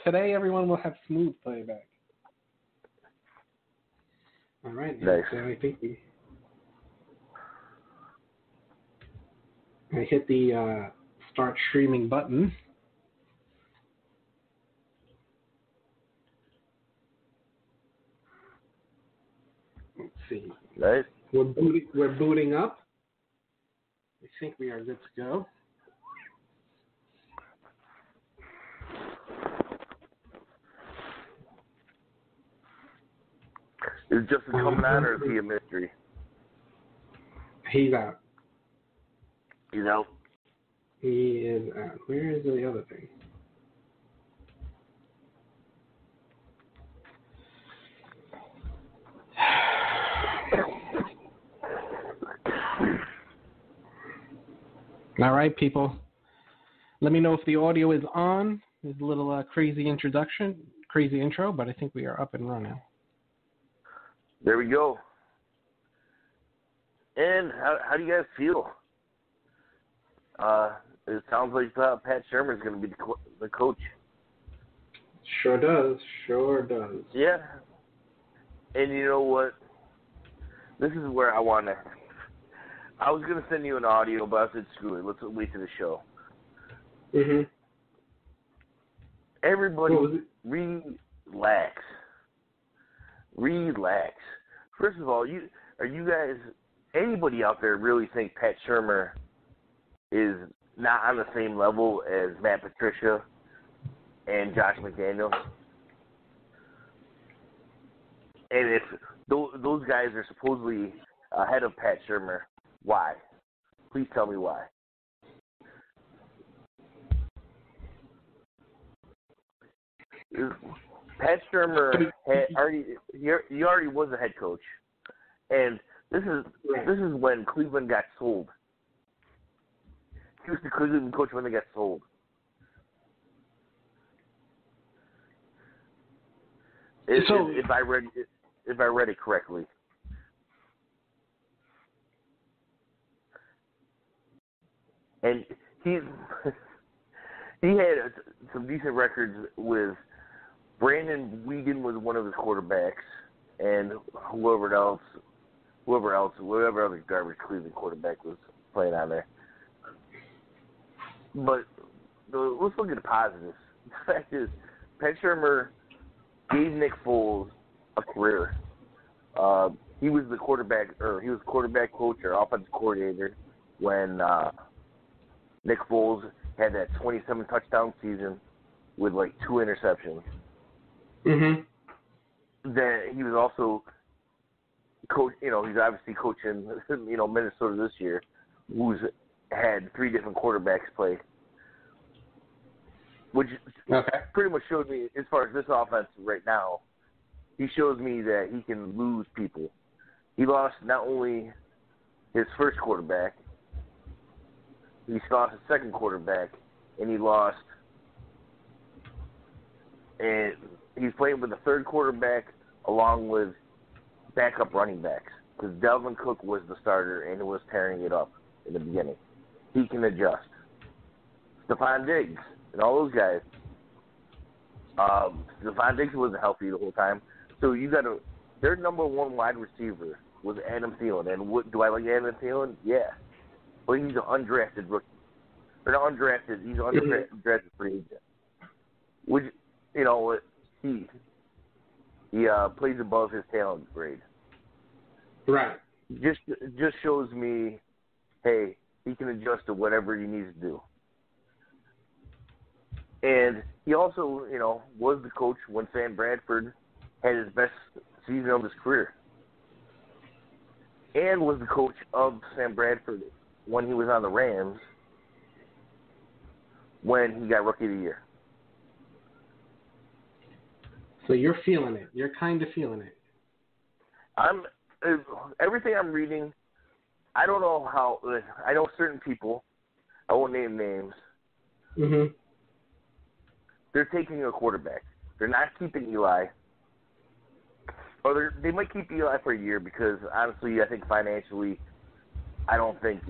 today everyone will have smooth playback. All right. Nice. So I think I hit the start streaming button. Let's see. Nice. We're booting up. I think we are good to go. Is Justin coming on, or is he a mystery? He's out. He's out. He is out. Where is the other thing? All right, people. Let me know if the audio is on. There's a little crazy intro, but I think we are up and running. There we go. And how do you guys feel? It sounds like Pat Shurmur is going to be the coach. Sure does. Sure does. Yeah. And you know what? This is where I want to... I was going to send you an audio, but I said, screw it. Let's wait to the show. Mm-hmm. Everybody, relax. Relax. First of all, anybody out there really think Pat Shurmur is not on the same level as Matt Patricia and Josh McDaniels? And if those guys are supposedly ahead of Pat Shurmur, why? Please tell me why. Pat Shurmur already was a head coach, and this is when Cleveland got sold. He was the Cleveland coach when they got sold. If I read it correctly. And he had some decent records with Brandon Weeden was one of his quarterbacks, and whoever other garbage Cleveland quarterback was playing on there. But let's look at the positives. The fact is, Pat Shurmur gave Nick Foles a career. He was the quarterback coach or offensive coordinator when Nick Foles had that 27 touchdown season with like 2 interceptions. Mm-hmm. Then he was also coach. He's obviously coaching Minnesota this year, who's had 3 different quarterbacks play, which pretty much showed me, as far as this offense right now, he shows me that he can lose people. He lost not only his first quarterback, he lost his second quarterback, and he's playing with the third quarterback along with backup running backs, because Dalvin Cook was the starter and was tearing it up in the beginning. He can adjust. Stephon Diggs and all those guys. Stephon Diggs wasn't healthy the whole time, so their number 1 wide receiver was Adam Thielen. And do I like Adam Thielen? Yeah. But he's an undrafted rookie. Or not undrafted, he's an undrafted free agent. Which, he plays above his talent grade. Right. Just shows me, hey, he can adjust to whatever he needs to do. And he also, was the coach when Sam Bradford had his best season of his career. And was the coach of Sam Bradford when he was on the Rams when he got Rookie of the Year. So you're feeling it. You're kind of feeling it. Everything I'm reading, I don't know how. I know certain people. I won't name names. Mm-hmm. They're taking a quarterback. They're not keeping Eli. Or they might keep Eli for a year because, honestly, I think financially, I don't think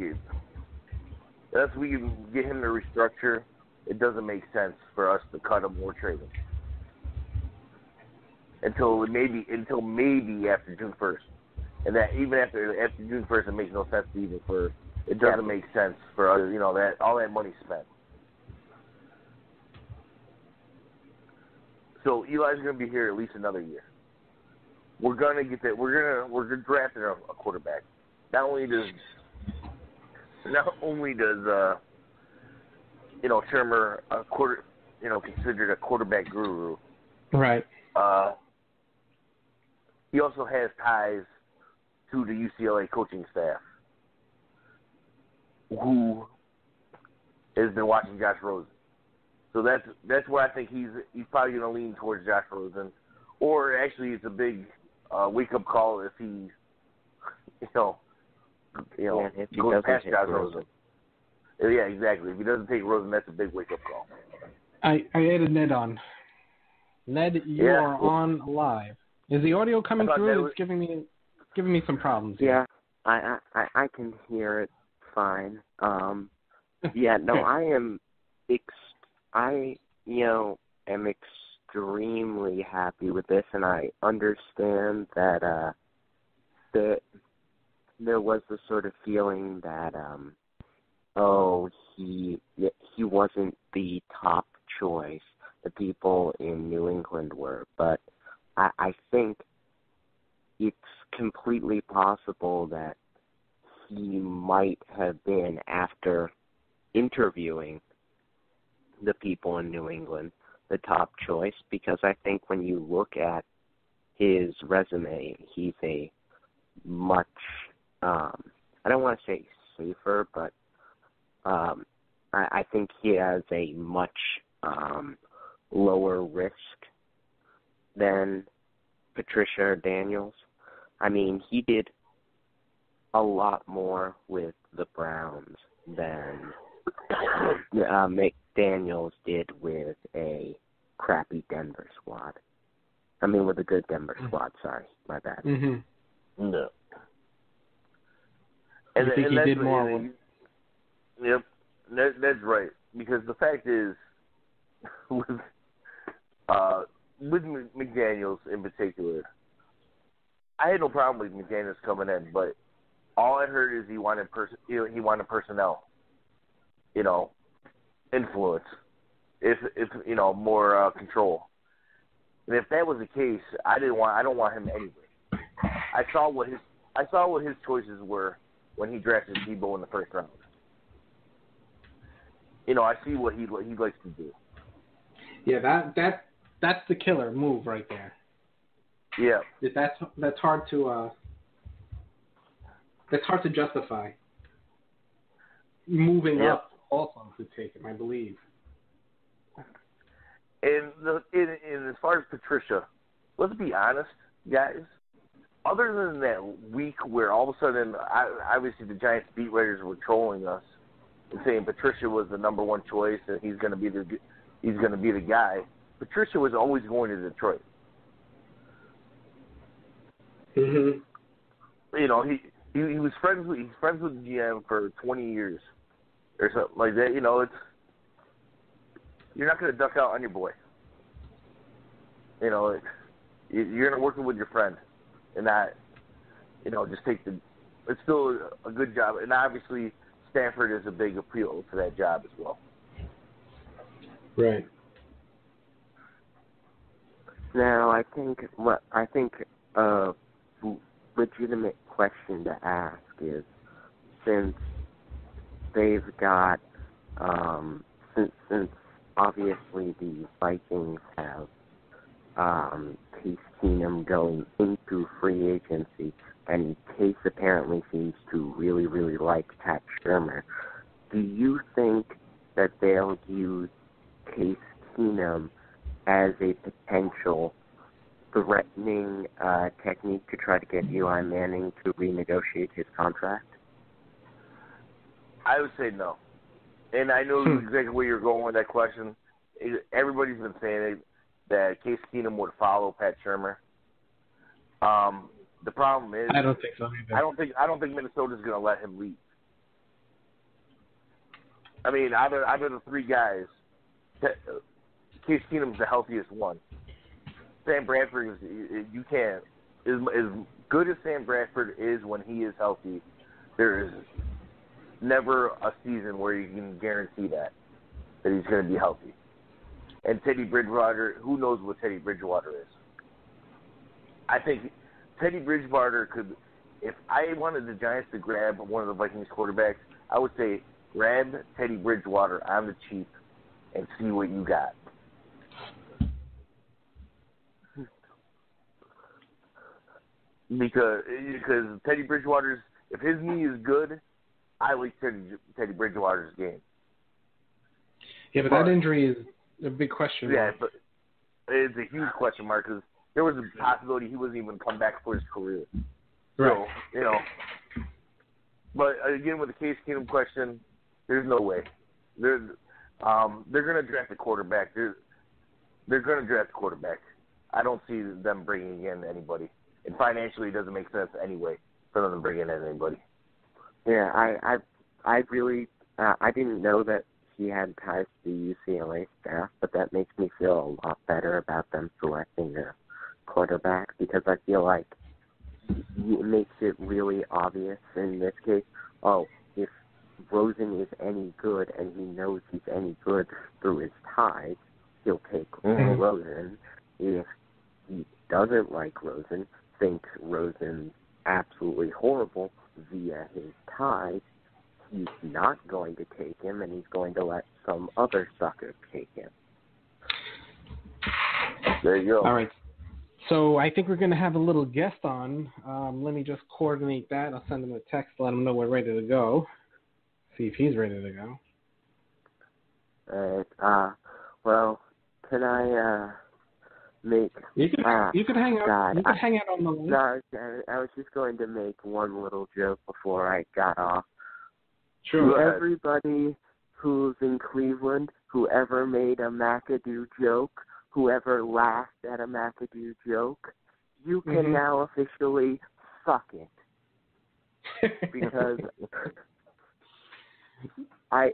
unless we can get him to restructure, it doesn't make sense for us to cut him or trade him. until maybe after June 1st. And that even after June 1st, it makes no sense it doesn't make sense for other, that all that money spent. So Eli's going to be here at least another year. We're going to get that. We're drafting a quarterback. Not only does Shurmur considered a quarterback guru. Right. He also has ties to the UCLA coaching staff, who has been watching Josh Rosen. So that's where I think he's probably going to lean towards Josh Rosen, or actually it's a big wake up call if he goes past Josh Rosen. Yeah, exactly. If he doesn't take Rosen, that's a big wake up call. I added Ned on. Ned, you are on live. Is the audio coming through? It's giving me some problems. Yeah, I can hear it fine. Yeah, no, I am extremely happy with this, and I understand that there was the sort of feeling that he wasn't the top choice. The people in New England were, but I think it's completely possible that he might have been, after interviewing the people in New England, the top choice, because I think when you look at his resume, he's a much, I don't want to say safer, but I think he has a much lower risk than Patricia or Daniels. I mean, he did a lot more with the Browns than McDaniels did with a crappy Denver squad. I mean, with a good Denver squad, sorry, my bad. Mm-hmm. No. And you think he did more? Yep, that's right. Because the fact is, with McDaniels in particular, I had no problem with McDaniels coming in, but all I heard is he wanted personnel, influence, if more control. And if that was the case, I don't want him anywhere. I saw what his choices were when he drafted Debo in the first round. I see what he likes to do. Yeah, that's the killer move right there. Yeah. That's hard to justify. Moving up also to take him, I believe. And as far as Patricia, let's be honest, guys. Other than that week where all of a sudden, obviously the Giants beat writers were trolling us and saying Patricia was the number one choice and he's going to be the guy. Patricia was always going to Detroit. Mm-hmm. He was friends with the GM for 20 years or something like that. You're not going to duck out on your boy. You're going to work with your friend and not, just take it's still a good job. And obviously Stanford is a big appeal to that job as well. Right. Now, I think a legitimate question to ask is, since they've got, since obviously the Vikings have Case Keenum going into free agency, and Case apparently seems to really, really like Pat Shurmur, do you think that they'll use Case Keenum as a potential threatening technique to try to get Eli Manning to renegotiate his contract? I would say no. And I know exactly where you're going with that question. Everybody's been saying that Case Keenum would follow Pat Shurmur. The problem is, I don't think so either. I don't think Minnesota's going to let him leave. I mean, out of the three guys, Case Keenum's the healthiest one. Sam Bradford you can't. As good as Sam Bradford is when he is healthy, there is never a season where you can guarantee that he's going to be healthy. And Teddy Bridgewater, who knows what Teddy Bridgewater is? I think Teddy Bridgewater could, if I wanted the Giants to grab one of the Vikings quarterbacks, I would say grab Teddy Bridgewater on the cheap and see what you got. Because Teddy Bridgewater's, if his knee is good, I like Teddy Bridgewater's game. Yeah, but that injury is a big question mark. Yeah, but it's a huge question mark because there was a possibility he wasn't even come back for his career. Right. So, but again, with the Case Keenum question, there's no way. They're going to draft a quarterback. They're going to draft a quarterback. I don't see them bringing in anybody. And financially, it doesn't make sense anyway for them to bring in anybody. Yeah, I really I didn't know that he had ties to the UCLA staff, but that makes me feel a lot better about them selecting a quarterback because I feel like it makes it really obvious in this case. Oh, if Rosen is any good and he knows he's any good through his ties, he'll take Rosen. If he doesn't like Rosen, thinks Rosen's absolutely horrible via his ties, he's not going to take him, and he's going to let some other sucker take him. There you go. All right. So I think we're going to have a little guest on. Let me just coordinate that. I'll send him a text, let him know we're ready to go. See if he's ready to go. All right. Well, can I make... You can hang out. God, you can hang out on the line. No, I was just going to make one little joke before I got off. Sure. To everybody who's in Cleveland, whoever made a McAdoo joke, whoever laughed at a McAdoo joke, you can now officially suck it. Because I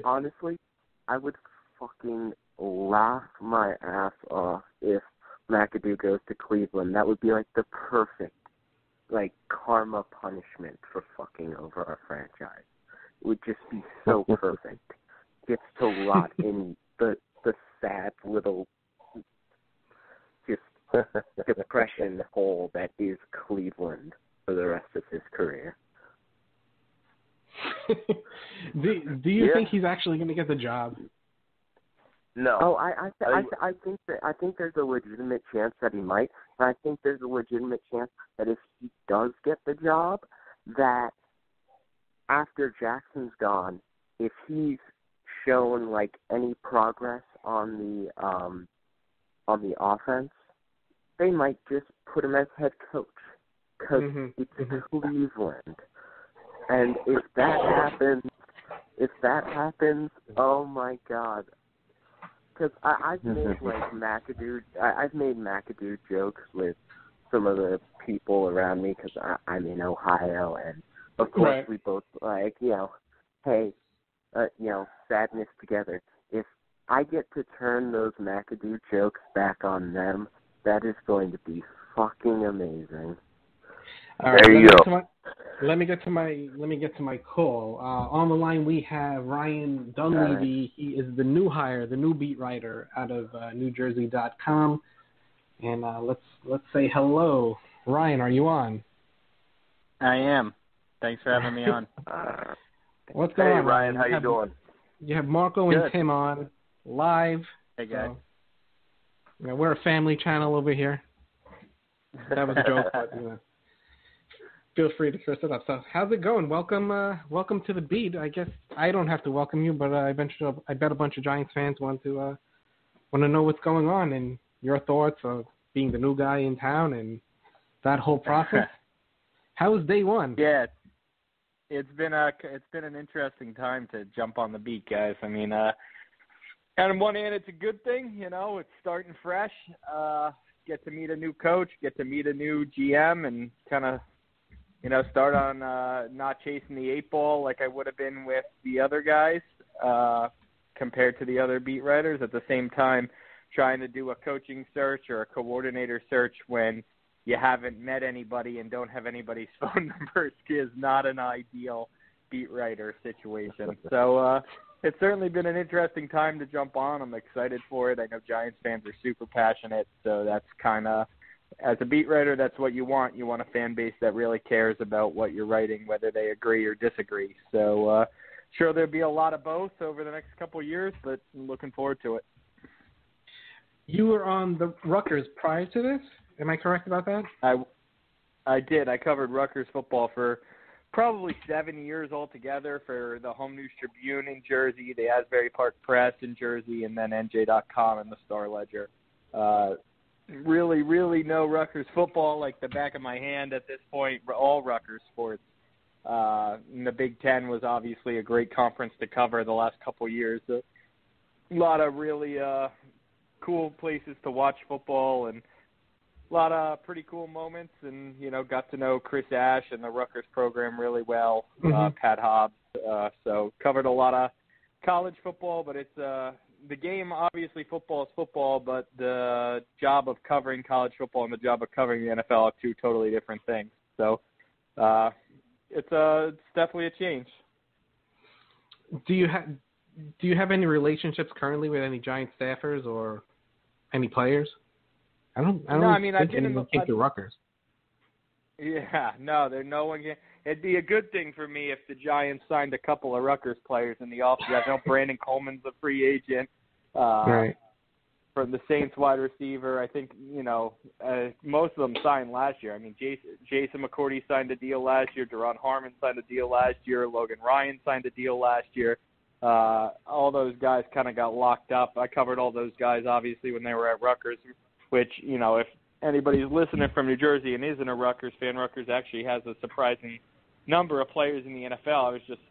honestly, I would fucking laugh my ass off if McAdoo goes to Cleveland. That would be like the perfect, like, karma punishment for fucking over our franchise. It would just be so perfect. Gets to rot in the sad little just depression hole that is Cleveland for the rest of his career. Do you think he's actually going to get the job? No. Oh, I think there's a legitimate chance that he might. And I think there's a legitimate chance that if he does get the job, that after Jackson's gone, if he's shown like any progress on the offense, they might just put him as head coach because it's Cleveland. And if that happens, oh my God. Because I've made I've made McAdoo jokes with some of the people around me because I'm in Ohio, and of course we both hey, sadness together. If I get to turn those McAdoo jokes back on them, that is going to be fucking amazing. All right, there you go. Let me get to my call. On the line we have Ryan Dunleavy. Right. He is the new hire, the new beat writer out of NewJersey.com. And let's say hello, Ryan. Are you on? I am. Thanks for having me on. What's going on, Ryan? How you doing? You have Marco and Tim on live. Hey guys. So, we're a family channel over here. That was a joke, but feel free to curse it up. So, how's it going? Welcome to the beat. I guess I don't have to welcome you, but I bet a bunch of Giants fans want to know what's going on and your thoughts of being the new guy in town and that whole process. How was day one? Yeah, it's been an interesting time to jump on the beat, guys. I mean, on one hand, it's a good thing, it's starting fresh. Get to meet a new coach, get to meet a new GM, and kind of, start on not chasing the 8 ball like I would have been with the other guys compared to the other beat writers. At the same time, trying to do a coaching search or a coordinator search when you haven't met anybody and don't have anybody's phone numbers is not an ideal beat writer situation. So it's certainly been an interesting time to jump on. I'm excited for it. I know Giants fans are super passionate, so that's kind of, as a beat writer, that's what you want. You want a fan base that really cares about what you're writing, whether they agree or disagree. So sure there'll be a lot of both over the next couple of years, but I'm looking forward to it. You were on the Rutgers prior to this? Am I correct about that? I did. I covered Rutgers football for probably 7 years altogether for the Home News Tribune in Jersey, the Asbury Park Press in Jersey, and then NJ.com and the Star-Ledger. Really, really know Rutgers football like the back of my hand at this point, all Rutgers sports. And the Big Ten was obviously a great conference to cover the last couple of years. A lot of really cool places to watch football and a lot of pretty cool moments, and, you know, got to know Chris Ash and the Rutgers program really well, Pat Hobbs. So covered a lot of college football, but it's the game, obviously football is football, but the job of covering college football and the job of covering the NFL are two totally different things. So it's definitely a change. Do you have any relationships currently with any Giant staffers or any players? I don't think anyone came to Rutgers. Yeah, no, no one can. It'd be a good thing for me if the Giants signed a couple of Rutgers players in the offseason. I know Brandon Coleman's a free agent. Right. From the Saints wide receiver. I think, you know, most of them signed last year. I mean, Jason McCourty signed a deal last year. Deron Harmon signed a deal last year. Logan Ryan signed a deal last year. All those guys kind of got locked up. I covered all those guys, obviously, when they were at Rutgers, which, you know, if anybody's listening from New Jersey and isn't a Rutgers fan, Rutgers actually has a surprising number of players in the NFL. I was just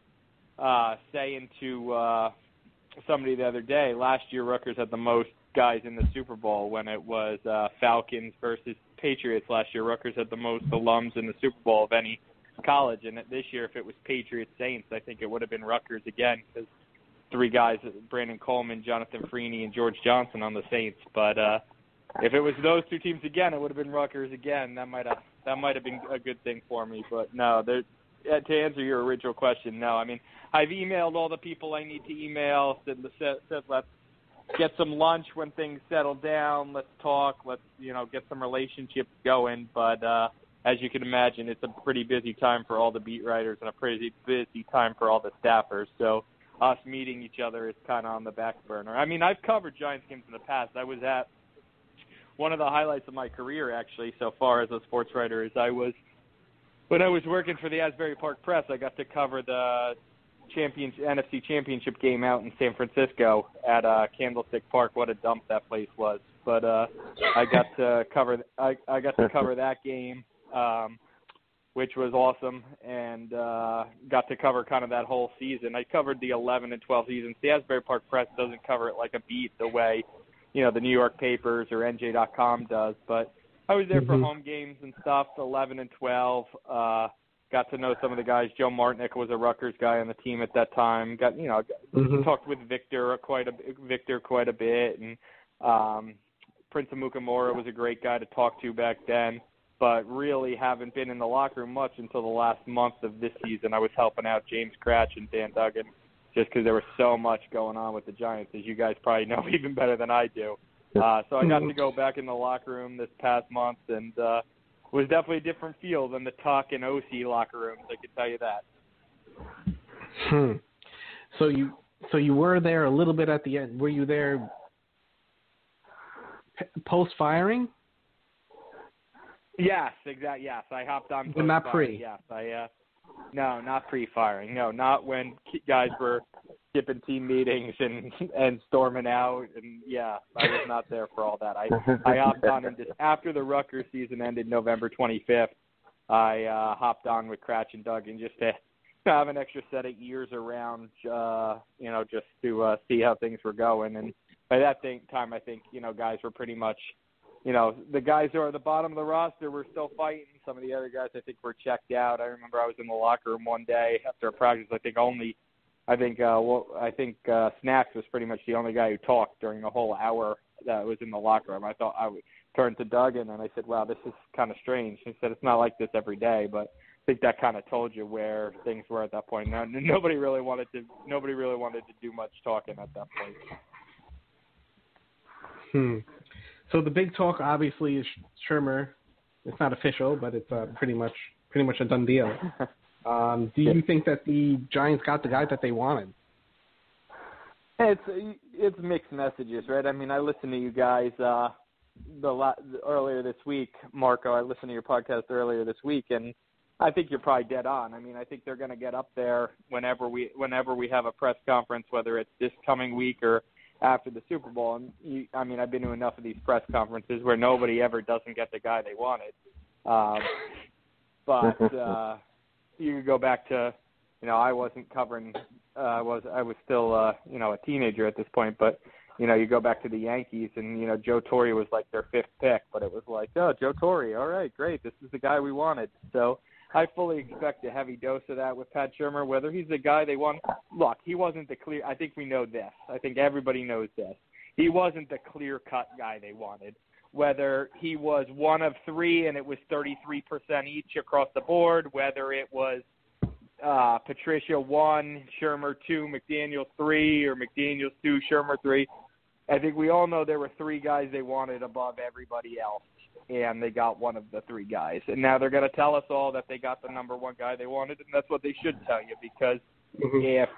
saying to somebody the other day, last year Rutgers had the most guys in the Super Bowl when it was Falcons versus Patriots. Last year Rutgers had the most alums in the Super Bowl of any college, and this year if it was Patriots Saints, I think it would have been Rutgers again, because three guys, Brandon Coleman, Jonathan Freeney, and George Johnson on the Saints. But if it was those two teams again, it would have been Rutgers again. That might have been a good thing for me. But no, to answer your original question, no. I mean, I've emailed all the people I need to email, said let's get some lunch when things settle down. Let's talk. Let's, you know, get some relationships going. But as you can imagine, it's a pretty busy time for all the beat writers and a pretty busy time for all the staffers. So us meeting each other is kind of on the back burner. I mean, I've covered Giants games in the past. I was at one of the highlights of my career, actually, so far as a sports writer, is when I was working for the Asbury Park Press, I got to cover the NFC Championship game out in San Francisco at Candlestick Park. What a dump that place was! But I got to cover that game, which was awesome, and got to cover kind of that whole season. I covered the 11 and 12 seasons. The Asbury Park Press doesn't cover it like a beat the way, you know, the New York papers or NJ.com does, but I was there for home games and stuff, 11 and 12. Got to know some of the guys. Joe Martinick was a Rutgers guy on the team at that time. Talked with Victor quite a bit, and Prince Amukamura was a great guy to talk to back then. But really haven't been in the locker room much until the last month of this season. I was helping out James Cratch and Dan Duggan, just because there was so much going on with the Giants, as you guys probably know even better than I do. So I got to go back in the locker room this past month, and was definitely a different feel than the Tuck and OC locker rooms, I can tell you that. So you were there a little bit at the end. Were you there post-firing? Yes, exactly. Yes, I hopped on. But not pre. Yes, no, not pre-firing. No, not when guys were skipping team meetings and storming out. And yeah, I was not there for all that. I hopped on and just after the Rutgers season ended November 25th, I hopped on with Cratch and Duggan just to have an extra set of ears around, just to see how things were going. And by that time, I think, guys were pretty much, the guys who are at the bottom of the roster were still fighting. Some of the other guys, I think, were checked out. I remember I was in the locker room one day after a practice. I think Snacks was pretty much the only guy who talked during the whole hour that was in the locker room. I thought I would turn to Doug and I said, wow, this is kind of strange. He said, it's not like this every day, but I think that kind of told you where things were at that point. Now, nobody really wanted to do much talking at that point. So the big talk obviously is Shurmur. It's not official, but it's pretty much a done deal. Do you think that the Giants got the guy that they wanted? It's mixed messages, right? I mean, I listened to you guys earlier this week, Marco. I listened to your podcast earlier this week, and I think you're probably dead on. I mean, I think they're going to get up there whenever we have a press conference, whether it's this coming week or after the Super Bowl. And I've been to enough of these press conferences where nobody ever doesn't get the guy they wanted. But you could go back to, I wasn't covering. I was still a teenager at this point, but you go back to the Yankees and Joe Torre was like their 5th pick, but it was like, oh, Joe Torre, all right, great, this is the guy we wanted. So I fully expect a heavy dose of that with Pat Shurmur. Whether he's the guy they want, look, he wasn't the clear. I think we know this. I think everybody knows this. He wasn't the clear-cut guy they wanted. Whether he was one of 3 and it was 33% each across the board, whether it was Patricia 1, Shurmur 2, McDaniels 3, or McDaniels 2, Shurmur 3. I think we all know there were 3 guys they wanted above everybody else, and they got one of the 3 guys. And now they're going to tell us all that they got the number 1 guy they wanted, and that's what they should tell you, because if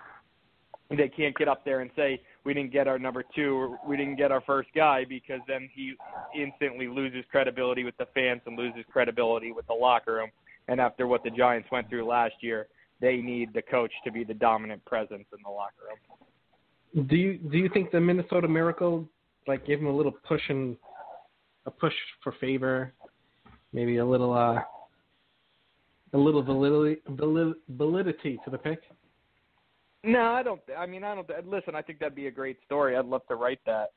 they can't get up there and say, we didn't get our number 2 or we didn't get our first guy, because then he instantly loses credibility with the fans and loses credibility with the locker room. And after what the Giants went through last year, they need the coach to be the dominant presence in the locker room. Do you think the Minnesota Miracle gave him a little push for favor, maybe a little validity to the pick? No, I don't. Listen, I think that'd be a great story. I'd love to write that.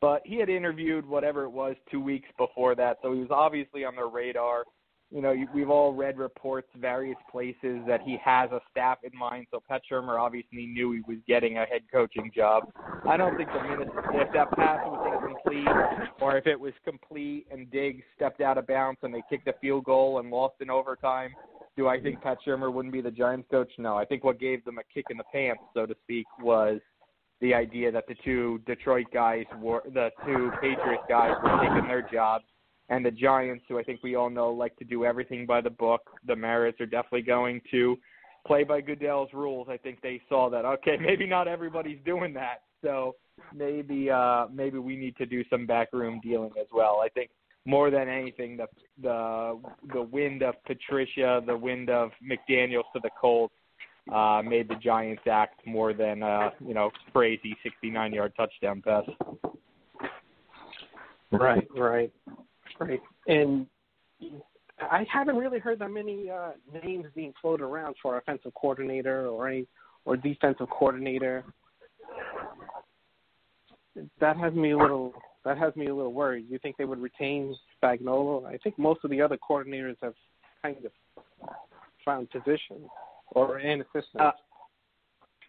But he had interviewed whatever it was 2 weeks before that, so he was obviously on their radar. We've all read reports, various places, that he has a staff in mind. So Pat Shurmur obviously knew he was getting a head coaching job. I don't think if that pass was incomplete, or if it was complete and Diggs stepped out of bounds and they kicked a field goal and lost in overtime, do I think Pat Shurmur wouldn't be the Giants coach? No. I think what gave them a kick in the pants, so to speak, was the idea that the 2 Detroit guys the 2 Patriots guys were taking their jobs. And the Giants, who I think we all know like to do everything by the book, the Merits are definitely going to play by Goodell's rules. I think they saw that, okay, maybe not everybody's doing that. So maybe we need to do some backroom dealing as well. I think more than anything, the wind of Patricia, the wind of McDaniels to the Colts made the Giants act more than, crazy 69-yard touchdown pass. Right. And I haven't really heard that many names being floated around for offensive coordinator or defensive coordinator. That has me a little worried. You think they would retain Spagnuolo? I think most of the other coordinators have kind of found positions or an assistant.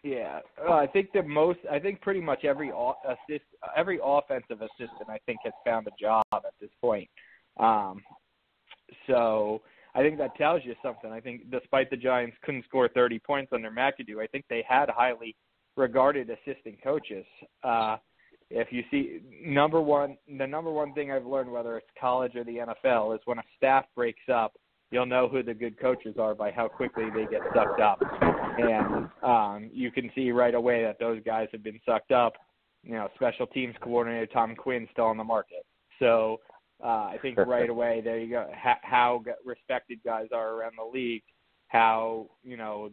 I think pretty much every offensive assistant I think has found a job at this point. So I think that tells you something. I think despite the Giants couldn't score 30 points under McAdoo, I think they had highly regarded assistant coaches. If you see the number one thing I've learned, whether it's college or the NFL, is when a staff breaks up, you'll know who the good coaches are by how quickly they get sucked up. And you can see right away that those guys have been sucked up. Special teams coordinator Tom Quinn's still on the market. So I think right away, there you go, how respected guys are around the league, how,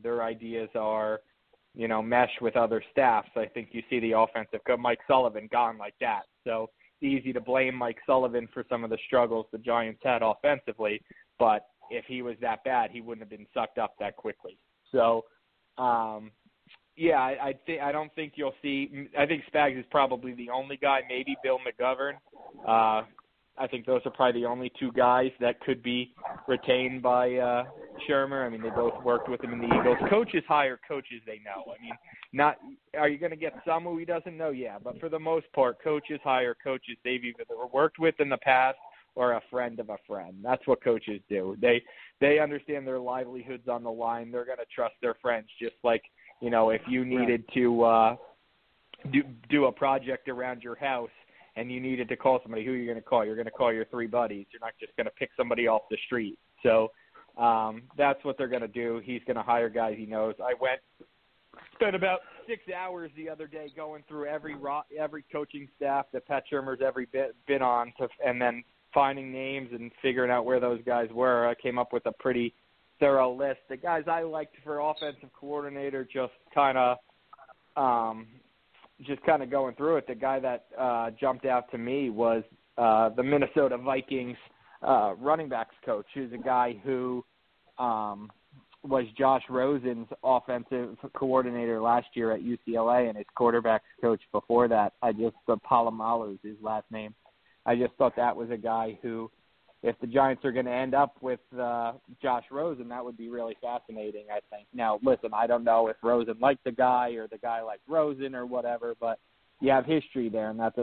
their ideas are, mesh with other staffs. I think you see the offensive coach, Mike Sullivan, gone like that. So easy to blame Mike Sullivan for some of the struggles the Giants had offensively, but if he was that bad, he wouldn't have been sucked up that quickly. So, I don't think you'll see. I think Spags is probably the only guy. Maybe Bill McGovern. I think those are probably the only 2 guys that could be retained by Shurmur. I mean, they both worked with him in the Eagles. Coaches hire coaches they know. I mean, not are you going to get some who he doesn't know? Yeah, but for the most part, coaches hire coaches they've either worked with in the past or a friend of a friend. That's what coaches do. They understand their livelihoods on the line. They're going to trust their friends, just like, you know, if you needed to do a project around your house and you needed to call somebody, who are you going to call? You're going to call your 3 buddies. You're not just going to pick somebody off the street. So that's what they're going to do. He's going to hire guys he knows. I spent about 6 hours the other day going through every coaching staff that Pat Shurmur's ever been on, and then finding names and figuring out where those guys were. I came up with a pretty thorough list. The guys I liked for offensive coordinator, just kind of going through it, the guy that jumped out to me was the Minnesota Vikings running backs coach, who's a guy who was Josh Rosen's offensive coordinator last year at UCLA, and his quarterbacks coach before that. Palomalu is his last name. I just thought that was a guy who, if the Giants are going to end up with Josh Rosen, that would be really fascinating, I think. Now, listen, I don't know if Rosen liked the guy or the guy liked Rosen or whatever, but you have history there, and that's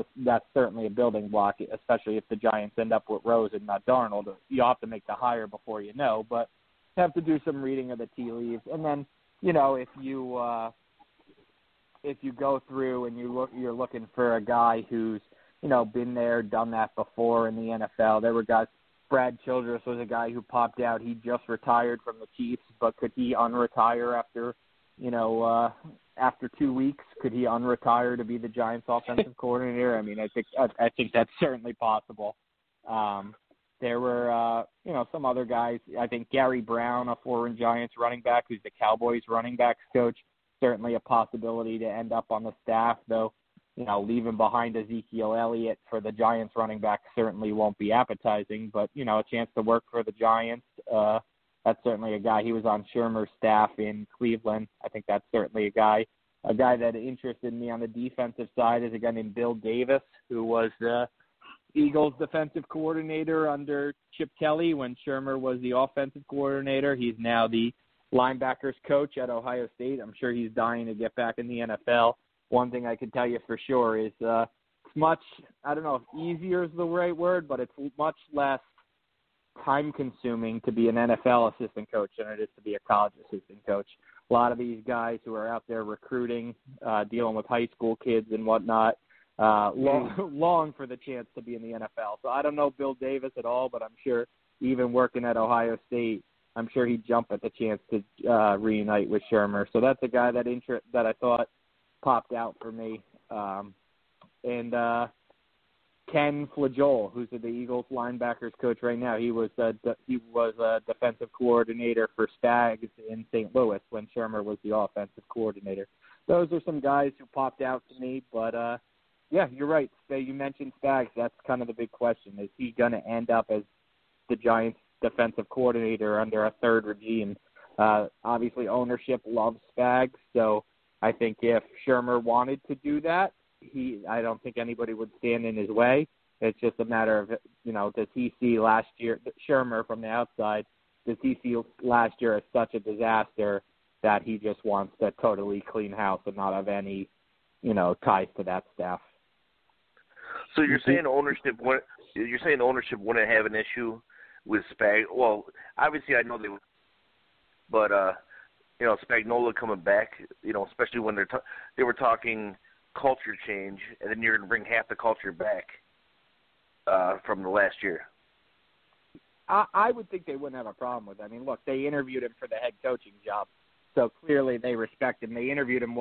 certainly a building block, especially if the Giants end up with Rosen, not Darnold. You have to make the hire before you know, but you have to do some reading of the tea leaves. And then, you know, if you go through and you're looking for a guy who's, you know, been there, done that before in the NFL. There were guys. Brad Childress was a guy who popped out. He just retired from the Chiefs, but could he unretire after 2 weeks? Could he unretire to be the Giants' offensive coordinator? I mean, I think that's certainly possible. There were, some other guys. I think Gary Brown, a former Giants running back, who's the Cowboys running backs coach, certainly a possibility to end up on the staff, though. You know, leaving behind Ezekiel Elliott for the Giants running back certainly won't be appetizing, but, you know, a chance to work for the Giants, that's certainly a guy. He was on Shurmur's staff in Cleveland. I think that's certainly a guy. A guy that interested me on the defensive side is a guy named Bill Davis, who was the Eagles defensive coordinator under Chip Kelly when Shurmur was the offensive coordinator. He's now the linebackers coach at Ohio State. I'm sure he's dying to get back in the NFL. One thing I can tell you for sure is it's much, I don't know if easier is the right word, but it's much less time-consuming to be an NFL assistant coach than it is to be a college assistant coach. A lot of these guys who are out there recruiting, dealing with high school kids and whatnot, long for the chance to be in the NFL. So I don't know Bill Davis at all, but I'm sure even working at Ohio State, I'm sure he'd jump at the chance to reunite with Shurmur. So that's a guy that I thought popped out for me. And Ken Flajole, who's the Eagles linebackers coach right now, he was a defensive coordinator for Spags in St. Louis when Shurmur was the offensive coordinator. Those are some guys who popped out to me, but yeah, you're right. You mentioned Spags. That's kind of the big question. Is he going to end up as the Giants defensive coordinator under a third regime? Obviously ownership loves Spags, so I think if Shurmur wanted to do that, I don't think anybody would stand in his way. It's just a matter of, does he see last year, Shurmur from the outside, does he see last year as such a disaster that he just wants to totally clean house and not have any, ties to that staff? So you're saying ownership wouldn't have an issue with Spag? Well, obviously I know they would, but Spagnuolo coming back, especially when they were talking culture change, and then you're going to bring half the culture back from the last year. I would think they wouldn't have a problem with it. I mean, look, they interviewed him for the head coaching job, so clearly they respect him. They interviewed him,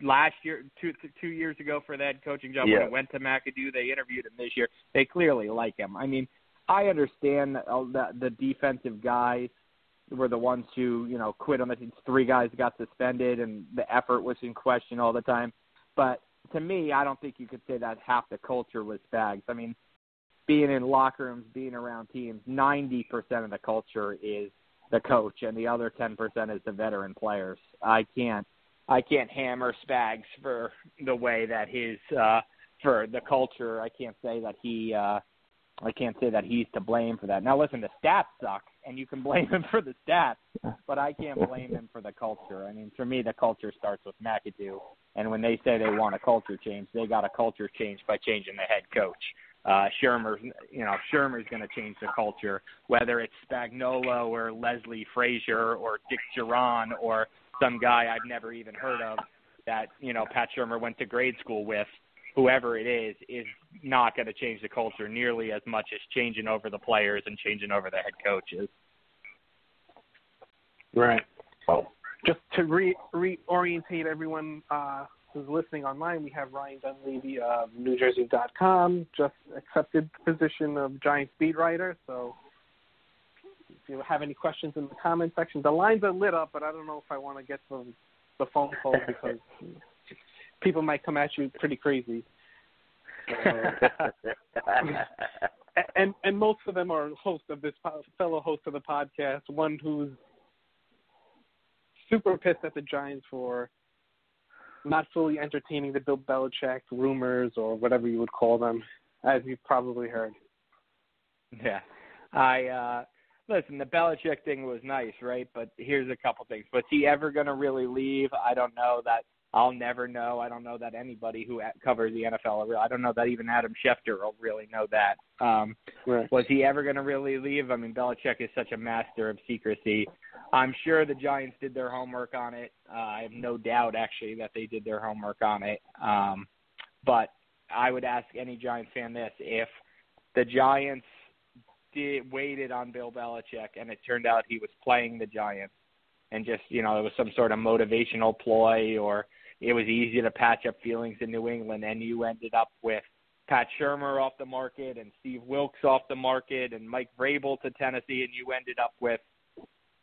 last year, 2 years ago for the head coaching job. Yeah. When it went to McAdoo, they interviewed him this year. They clearly like him. I mean, I understand that the defensive guys were the ones who, quit on the team. 3 guys got suspended, and the effort was in question all the time. But to me, I don't think you could say that half the culture was Spags. I mean, being in locker rooms, being around teams, 90% of the culture is the coach, and the other 10% is the veteran players. I can't hammer Spags for the way that for the culture. I can't say that he's to blame for that. Now, listen, the stats suck, and you can blame him for the stats, but I can't blame him for the culture. I mean, for me, the culture starts with McAdoo, and when they say they want a culture change, they got a culture change by changing the head coach. Shurmur's going to change the culture, whether it's Spagnuolo or Leslie Frazier or Dick Duran or some guy I've never even heard of that, Pat Shurmur went to grade school with. Whoever it is not going to change the culture nearly as much as changing over the players and changing over the head coaches. Right. Well, just to reorientate everyone who's listening online, we have Ryan Dunleavy of NewJersey.com, just accepted the position of Giants beat writer. So if you have any questions in the comment section, the lines are lit up, but I don't know if I want to get to the phone call because people might come at you pretty crazy. And most of them are fellow hosts of the podcast, one who's super pissed at the Giants for not fully entertaining the Bill Belichick rumors or whatever you would call them, as you've probably heard. Yeah. Listen, the Belichick thing was nice, right? But here's a couple things. Was he ever going to really leave? I don't know. That I'll never know. I don't know that anybody who covers the NFL, I don't know that even Adam Schefter will really know that. Right. Was he ever going to really leave? I mean, Belichick is such a master of secrecy. I'm sure the Giants did their homework on it. I have no doubt, actually, that they did their homework on it. But I would ask any Giants fan this. If the Giants waited on Bill Belichick and it turned out he was playing the Giants and just, it was some sort of motivational ploy or it was easy to patch up feelings in New England and you ended up with Pat Shurmur off the market and Steve Wilkes off the market and Mike Vrabel to Tennessee and you ended up with,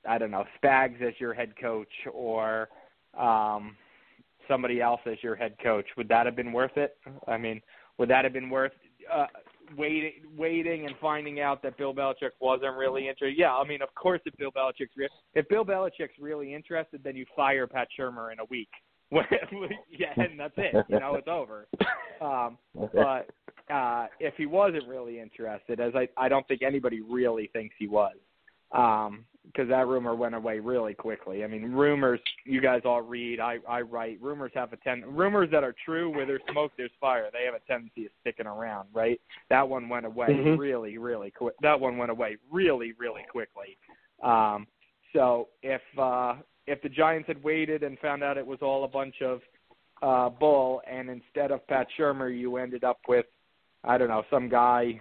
I don't know, Spags as your head coach or somebody else as your head coach, would that have been worth it? I mean, would that have been worth waiting and finding out that Bill Belichick wasn't really interested? Yeah, I mean, of course, if Bill Belichick's really interested, then you fire Pat Shurmur in a week. Yeah, and that's it. It's over. But if he wasn't really interested, as I don't think anybody really thinks he was, because that rumor went away really quickly. I mean, rumors, you guys all read, I write, rumors rumors that are true, where there's smoke, there's fire. They have a tendency of sticking around, right? That one went away really, really quick. That one went away really, really quickly. So if the Giants had waited and found out it was all a bunch of bull, and instead of Pat Shurmur, you ended up with, I don't know, some guy,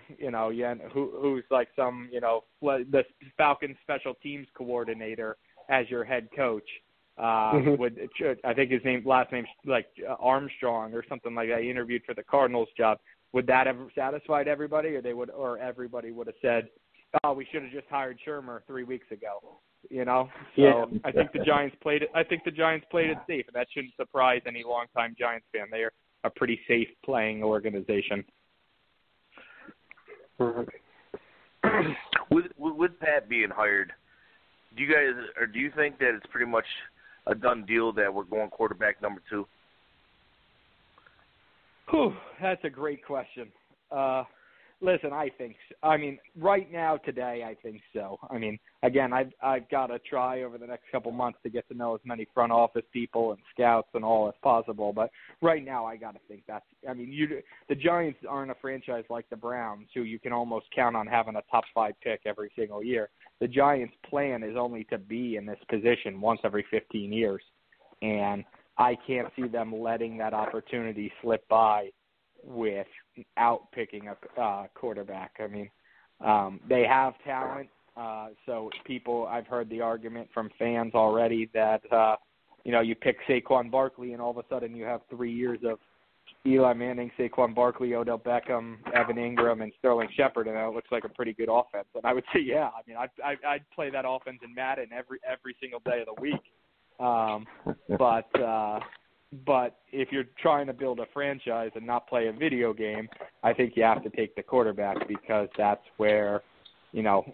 who's like some, the Falcons special teams coordinator as your head coach. I think his last name's like Armstrong or something like that. He interviewed for the Cardinals job. Would that have satisfied everybody, or everybody would have said, "Oh, we should have just hired Shurmur 3 weeks ago." So yeah. I think the Giants played it. Safe, and that shouldn't surprise any longtime Giants fan. They are a pretty safe playing organization. With Pat being hired, do you think that it's pretty much a done deal that we're going quarterback number 2? That's a great question. Listen, I think so. I mean, right now, today, I think so. I mean, again, I've got to try over the next couple months to get to know as many front office people and scouts and all as possible. But right now, I got to think that's. I mean, the Giants aren't a franchise like the Browns, who you can almost count on having a top 5 pick every single year. The Giants' plan is only to be in this position once every 15 years, and I can't see them letting that opportunity slip by without picking a quarterback. I mean, they have talent. So I've heard the argument from fans already that, you pick Saquon Barkley and all of a sudden you have 3 years of Eli Manning, Saquon Barkley, Odell Beckham, Evan Ingram, and Sterling Shepard, and it looks like a pretty good offense. And I would say, yeah, I mean, I'd play that offense in Madden every single day of the week. But if you're trying to build a franchise and not play a video game, I think you have to take the quarterback, because that's where,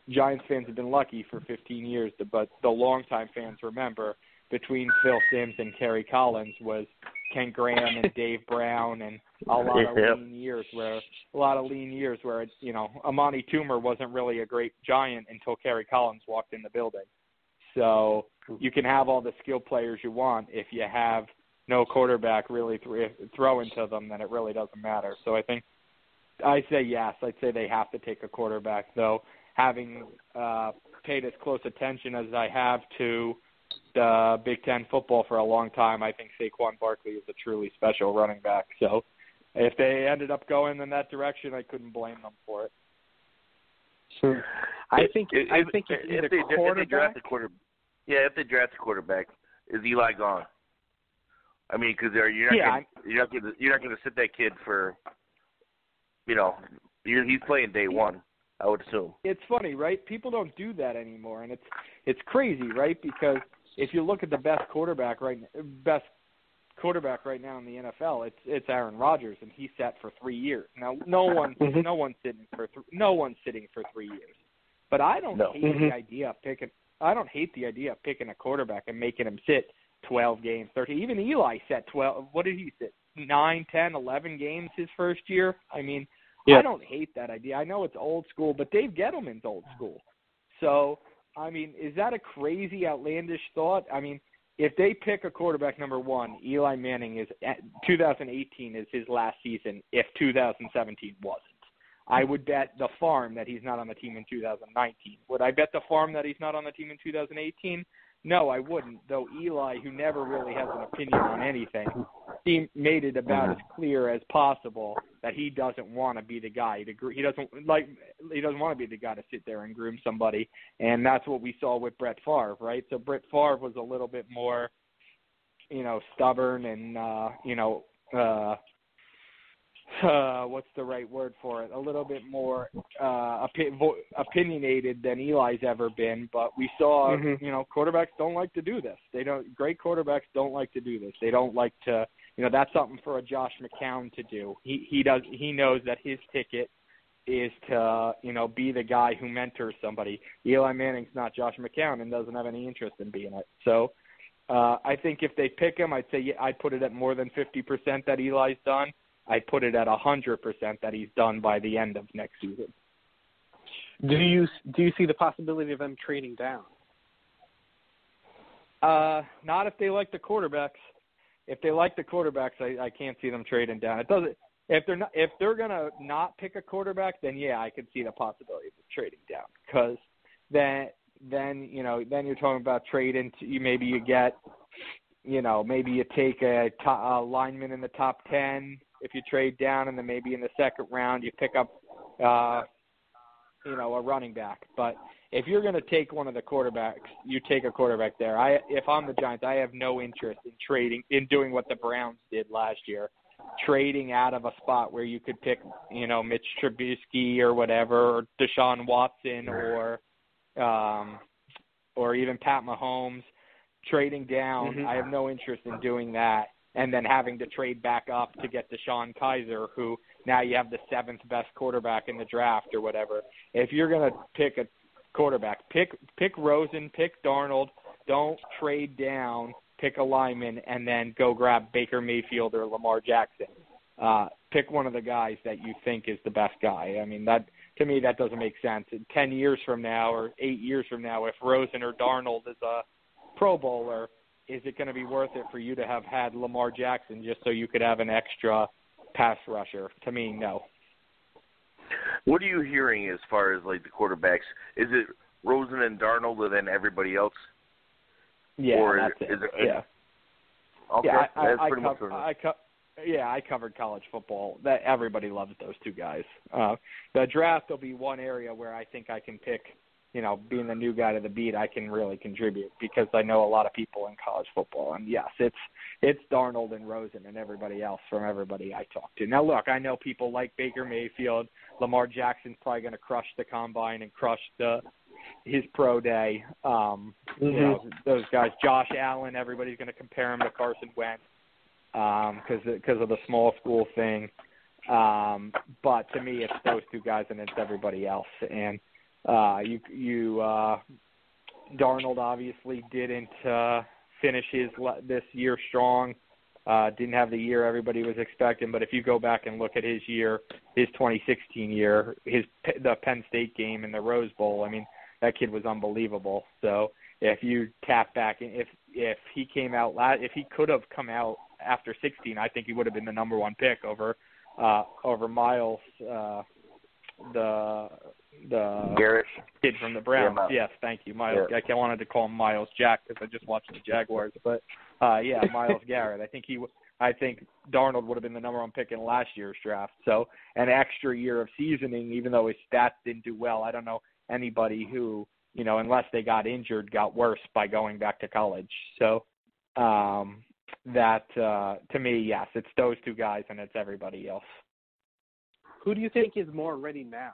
Giants fans have been lucky for 15 years, but the longtime fans remember between Phil Simms and Kerry Collins was Ken Graham and Dave Brown and a lot of lean years where Amani Toomer wasn't really a great Giant until Kerry Collins walked in the building. So you can have all the skill players you want. If you have no quarterback really throwing to them, then it really doesn't matter. So I say yes. I'd say they have to take a quarterback, though. Having paid as close attention as I have to the Big Ten football for a long time, I think Saquon Barkley is a truly special running back. So if they ended up going in that direction, I couldn't blame them for it. Sure. I think it's either if they quarterback. If they draft a quarterback, is Eli gone? I mean, because you're not going to sit that kid for, he's playing day one, I would assume. It's funny, right? People don't do that anymore, and it's crazy, right? Because if you look at the best quarterback right now in the NFL, it's Aaron Rodgers, and he's set for 3 years. Now, no one's sitting for 3 years. But I don't hate the idea of picking. I don't hate the idea of picking a quarterback and making him sit 12 games, 13. Even Eli sat 12. What did he sit? 9, 10, 11 games his first year. I mean, I don't hate that idea. I know it's old school, but Dave Gettleman's old school. So, I mean, is that a crazy, outlandish thought? I mean, if they pick a quarterback number one, Eli Manning 2018 is his last season if 2017 wasn't. I would bet the farm that he's not on the team in 2019. Would I bet the farm that he's not on the team in 2018? No, I wouldn't, though Eli, who never really has an opinion on anything, he made it about as clear as possible that he doesn't want to be the guy. He doesn't want to be the guy to sit there and groom somebody, and that's what we saw with Brett Favre, right? So Brett Favre was a little bit more, stubborn and, what's the right word for it? A little bit more opinionated than Eli's ever been. But we saw, quarterbacks don't like to do this. Great quarterbacks don't like to do this. They don't like to. That's something for a Josh McCown to do. He knows that his ticket is to be the guy who mentors somebody. Eli Manning's not Josh McCown and doesn't have any interest in being it. So I think if they pick him, I'd say I'd put it at more than 50% that Eli's done. I'd put it at 100% that he's done by the end of next season. Do you see the possibility of them trading down? Not if they like the quarterbacks. If they like the quarterbacks, I can't see them trading down. It doesn't. If they're gonna not pick a quarterback, then I could see the possibility of trading down, because then you're talking about trading. Maybe you get, maybe you take a lineman in the top 10 if you trade down, and then maybe in the second round you pick up a running back. But if you're going to take one of the quarterbacks, you take a quarterback there. If I'm the Giants, I have no interest in doing what the Browns did last year, trading out of a spot where you could pick, Mitch Trubisky or whatever, or Deshaun Watson, or even Pat Mahomes. Trading down, I have no interest in doing that, and then having to trade back up to get Deshaun Kaiser, who now you have the 7th best quarterback in the draft or whatever. If you're going to pick a quarterback, pick Rosen, pick Darnold. Don't trade down, pick a lineman, and then go grab Baker Mayfield or Lamar Jackson. Pick one of the guys that you think is the best guy. I mean, to me, that doesn't make sense. 10 years from now or 8 years from now, if Rosen or Darnold is a Pro Bowler, is it going to be worth it for you to have had Lamar Jackson just so you could have an extra pass rusher? To me, no. What are you hearing as far as, the quarterbacks? Is it Rosen and Darnold and then everybody else? Yeah, or that's it. Yeah. Okay, yeah, I covered college football. That everybody loves those two guys. The draft will be one area where I think I can pick, being the new guy to the beat, I can really contribute because I know a lot of people in college football. And yes, it's Darnold and Rosen and everybody else from everybody I talk to. Now look, I know people like Baker Mayfield. Lamar Jackson's probably going to crush the combine and crush his pro day. Those guys, Josh Allen, everybody's going to compare him to Carson Wentz because of the small school thing. But to me, it's those two guys and it's everybody else. And Darnold obviously didn't finish this year strong. Didn't have the year everybody was expecting, but if you go back and look at his year, his 2016 year, the Penn State game in the Rose Bowl, I mean, that kid was unbelievable. So if you tap back, if he came out if he could have come out after 16, I think he would have been the number one pick over Miles, the Garrett kid from the Browns. Yeah, yes, thank you, Miles. Yeah. I wanted to call him Miles Jack because I just watched the Jaguars, but Miles Garrett. I think Darnold would have been the number one pick in last year's draft. So an extra year of seasoning, even though his stats didn't do well. I don't know anybody who, unless they got injured, got worse by going back to college. So that to me, yes, it's those two guys and it's everybody else. Who do you think is more ready now?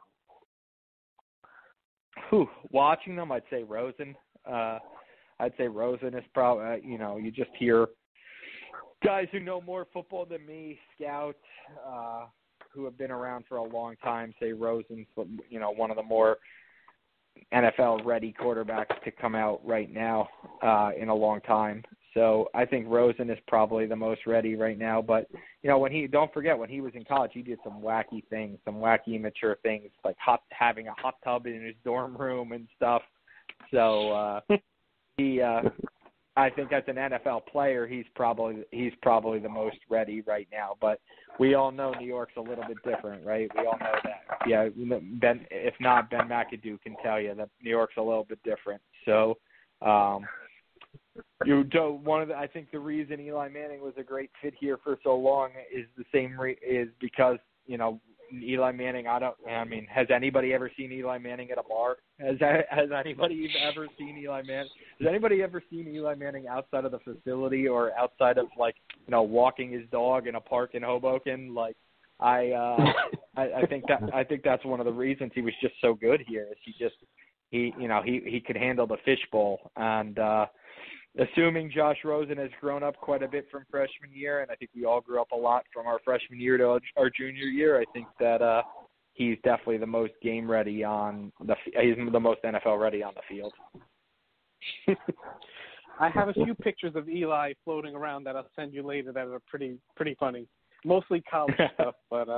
Watching them, I'd say Rosen. I'd say Rosen is probably, you just hear guys who know more football than me, scouts who have been around for a long time, say Rosen's, one of the more NFL-ready quarterbacks to come out right now in a long time. So I think Rosen is probably the most ready right now. But, don't forget, when he was in college, he did some wacky things, some wacky, immature things, like having a hot tub in his dorm room and stuff. So I think as an NFL player, he's probably the most ready right now. But we all know New York's a little bit different, right? We all know that. Yeah, Ben McAdoo can tell you that New York's a little bit different. So I think the reason Eli Manning was a great fit here for so long is is because Eli Manning. Has anybody ever seen Eli Manning at a bar? Has anybody ever seen Eli Manning? Has anybody ever seen Eli Manning outside of the facility or outside of walking his dog in a park in Hoboken? I think that's one of the reasons he was just so good here. Is he could handle the fishbowl. And assuming Josh Rosen has grown up quite a bit from freshman year, and I think we all grew up a lot from our freshman year to our junior year, I think that he's definitely the most game ready he's the most NFL ready on the field. I have a few pictures of Eli floating around that I'll send you later that are pretty funny. Mostly college stuff, but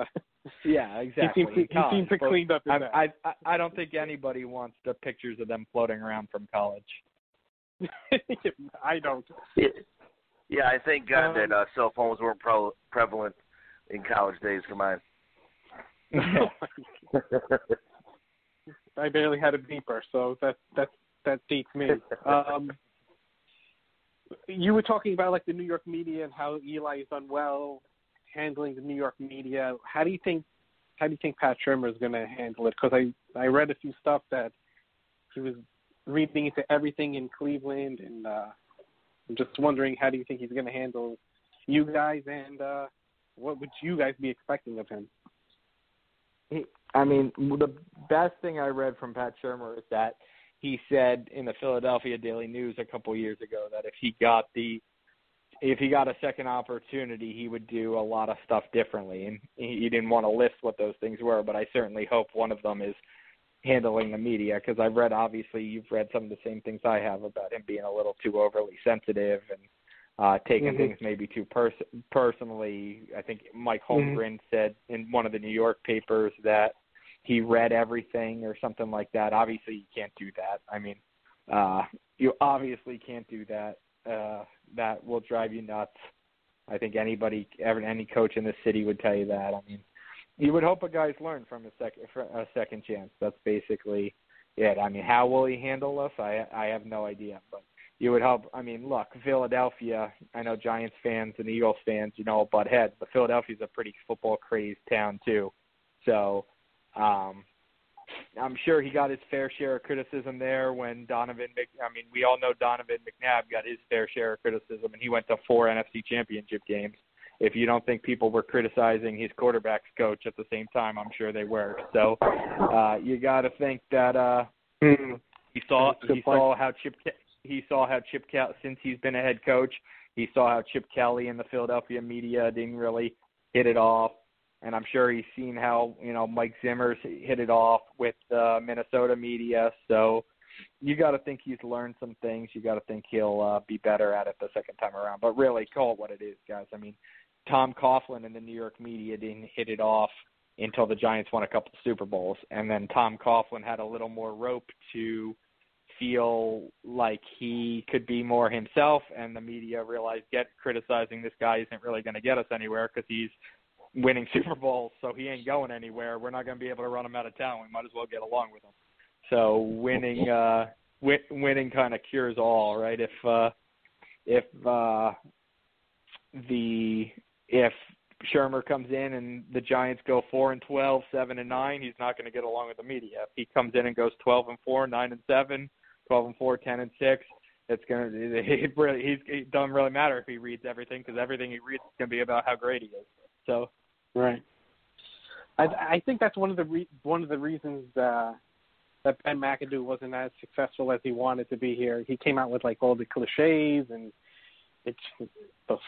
yeah, exactly. He seems to cleaned up his act. I don't think anybody wants the pictures of them floating around from college. I don't. Yeah, I thank God that cell phones weren't prevalent in college days. Come on. I barely had a beeper, so that dates me. You were talking about the New York media and how Eli has done well handling the New York media. How do you think Pat Shurmur is going to handle it? Because I read a few stuff that he was reading into everything in Cleveland, and I'm just wondering, how do you think he's going to handle you guys, and what would you guys be expecting of him? The best thing I read from Pat Shurmur is that he said in the Philadelphia Daily News a couple years ago that if he got a second opportunity, he would do a lot of stuff differently, and he didn't want to list what those things were, but I certainly hope one of them is handling the media, because obviously you've read some of the same things I have about him being a little too overly sensitive and taking things maybe too personally. I think Mike Holmgren said in one of the New York papers that he read everything or something like that. Obviously you can't do that. You obviously can't do that. That will drive you nuts. I think any coach in the city would tell you that. You would hope a guy's learned from a second chance. That's basically it. How will he handle us? I have no idea. But you would hope. Look, Philadelphia, I know Giants fans and Eagles fans, butt heads, but Philadelphia's a pretty football-crazed town too. So I'm sure he got his fair share of criticism there when we all know Donovan McNabb got his fair share of criticism, and he went to 4 NFC championship games. If you don't think people were criticizing his quarterback's coach at the same time, I'm sure they were. So you got to think that he saw how Chip Kelly, since he's been a head coach, he saw how Chip Kelly and the Philadelphia media didn't really hit it off. And I'm sure he's seen how, Mike Zimmer's hit it off with the Minnesota media. So you got to think he's learned some things. You got to think he'll be better at it the second time around. But really, call it what it is, guys. I mean, Tom Coughlin and the New York media didn't hit it off until the Giants won a couple of Super Bowls, and then Tom Coughlin had a little more rope to feel like he could be more himself, and the media realized criticizing this guy isn't really going to get us anywhere because he's winning Super Bowls, so he ain't going anywhere. We're not going to be able to run him out of town. We might as well get along with him. So winning kind of cures all, right? If Shurmur comes in and the Giants go 4-12, 7-9, he's not going to get along with the media. If he comes in and goes 12-4, 9-7, 12-4, 10-6, it doesn't really matter if he reads everything because everything he reads is going to be about how great he is. So, right. I think that's one of the reasons that Ben McAdoo wasn't as successful as he wanted to be here. He came out with like all the cliches and it's the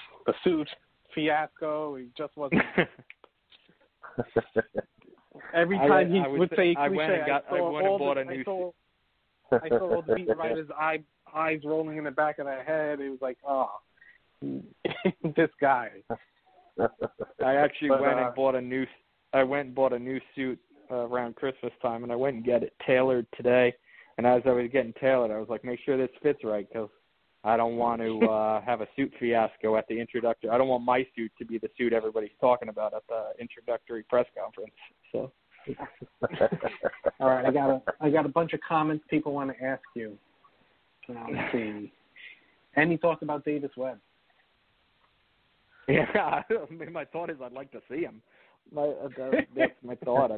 suit fiasco. He just wasn't. Every time he would say cliche, I saw all the beat writers' eyes rolling in the back of their head. It was like, oh, this guy. I actually went and bought a new suit around Christmas time, and I went and get it tailored today. And as I was getting tailored, I was like, make sure this fits right because I don't want to have a suit fiasco at the introductory. I don't want my suit to be the suit everybody's talking about at the introductory press conference. So, all right, I got a bunch of comments people want to ask you. Let's see. Any thoughts about Davis Webb? Yeah, my thought is I'd like to see him. That's my thought.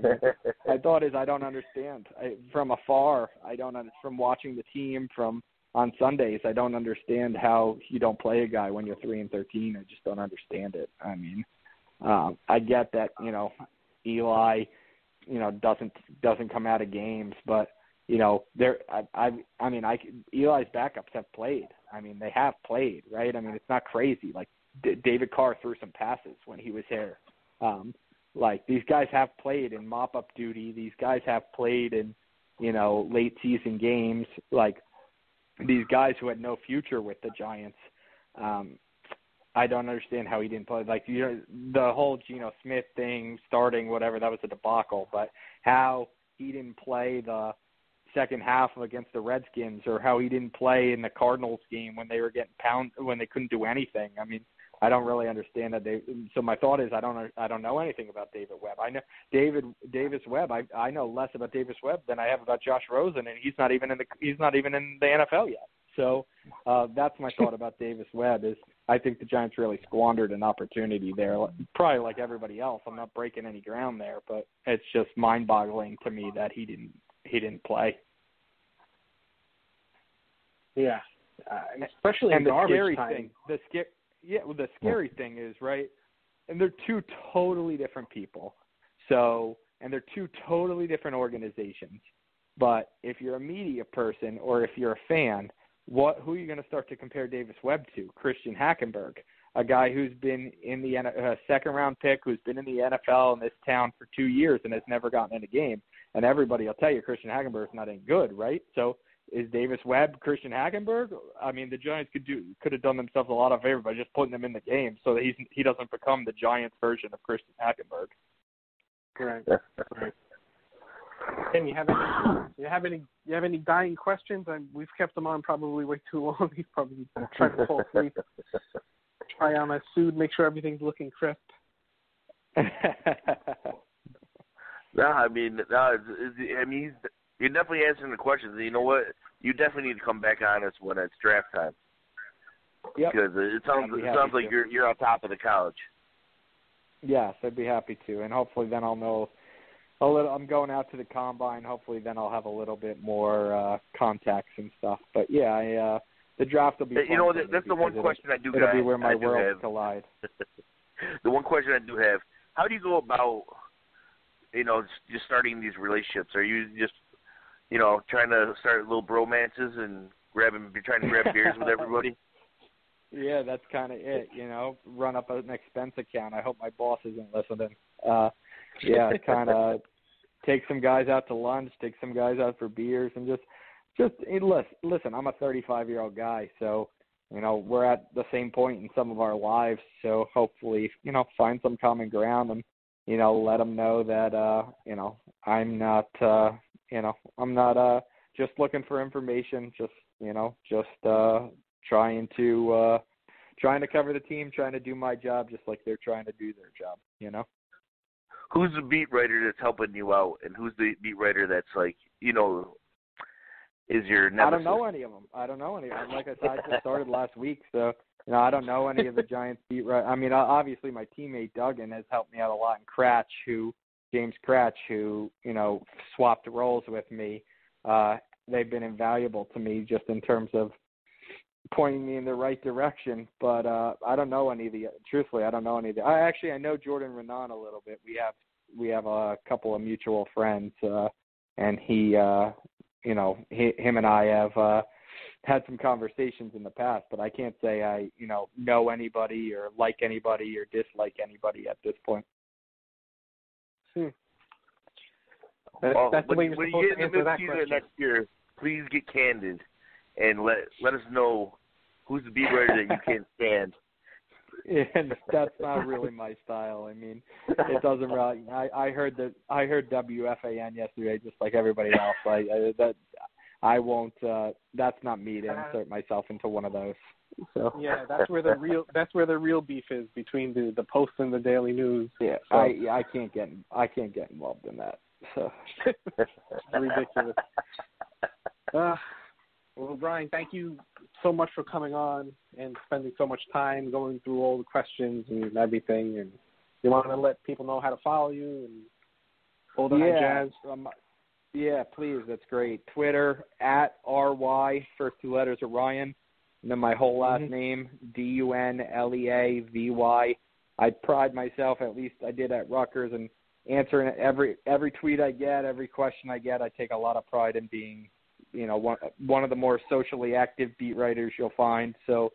My thought is I don't understand. From afar, from watching the team on Sundays, I don't understand how you don't play a guy when you're 3-13. I just don't understand it. I mean, I get that Eli, doesn't come out of games, but Eli's backups have played. I mean, they have played, right? I mean, it's not crazy. Like David Carr threw some passes when he was here. Like these guys have played in mop-up duty. These guys have played in, late season games. Like these guys who had no future with the Giants. I don't understand how he didn't play. Like the whole Geno Smith thing, starting whatever, that was a debacle. But how he didn't play the second half against the Redskins, or how he didn't play in the Cardinals game when they were getting pounded, when they couldn't do anything. I mean, I don't really understand that. So my thought is I don't know anything about David Webb. I know Davis Webb. I know less about Davis Webb than I have about Josh Rosen, and he's not even in the NFL yet. So that's my thought about Davis Webb. Is I think the Giants really squandered an opportunity there. Probably like everybody else. I'm not breaking any ground there, but it's just mind-boggling to me that he didn't play. Yeah, especially in garbage scary time. thing. The scary thing is, right, and they're two totally different people. So, and they're two totally different organizations. But if you're a media person or if you're a fan, who are you going to start to compare Davis Webb to? Christian Hackenberg, a guy who's been in the second-round pick, who's been in the NFL in this town for 2 years and has never gotten in a game. And everybody will tell you Christian Hackenberg's not any good, right? So is Davis Webb Christian Hackenberg? I mean, the Giants could have done themselves a lot of favor by just putting him in the game so that he doesn't become the Giants version of Christian Hackenberg. Right. Tim, you have any dying questions? We've kept them on probably way too long. He's probably trying to fall asleep. Try on a suit, make sure everything's looking crisp. You're definitely answering the questions. You know what? You definitely need to come back on us when it's draft time. Yep. Because it sounds like you're on top of the college. Yes, I'd be happy to, and hopefully then I'll know a little. I'm going out to the combine. Hopefully then I'll have a little bit more contacts and stuff. But yeah, the draft will be fun. That's the one question I do have. It'll be where my worlds collide. The one question I do have: how do you go about, just starting these relationships? Are you just, trying to start little bromances and trying to grab beers with everybody? Yeah, that's kind of it. Run up an expense account. I hope my boss isn't listening. Kind of take some guys out to lunch, take some guys out for beers, and just just listen. I'm a 35-year-old guy, so we're at the same point in some of our lives. So hopefully, find some common ground and let them know that I'm not I'm not just looking for information. Just trying to cover the team, trying to do my job, just like they're trying to do their job. Who's the beat writer that's helping you out, and who's the beat writer that's like, is your nemesis? I don't know any of them. Like I said, I just started last week, so I don't know any of the Giants beat writers. I mean, obviously my teammate Duggan has helped me out a lot, and James Cratch, who swapped roles with me. They've been invaluable to me just in terms of pointing me in the right direction, but I don't know any of the. Truthfully, I don't know any of the. I know Jordan Renan a little bit. We have a couple of mutual friends, and he, him and I have had some conversations in the past, but I can't say I, know anybody or like anybody or dislike anybody at this point. That's the way you're when supposed you to get answer in the that season question. next year, please get candid and let us know who's the beat writer that you can't stand. And that's not really my style. I mean, it doesn't really. I heard WFAN yesterday, just like everybody else. I won't. That's not me to insert myself into one of those. So yeah, that's where the real beef is between the Post and the Daily News. Yeah, so. I can't get involved in that. So it's ridiculous. Well, Brian, thank you so much for coming on and spending so much time going through all the questions and everything. And you want to let people know how to follow you and all that jazz? Yeah, please. That's great. Twitter @RY, first two letters are Ryan, and then my whole last name, DUNLEAVY. I pride myself, at least I did at Rutgers, and answering every tweet I get, every question I get. I take a lot of pride in being one of the more socially active beat writers you'll find. So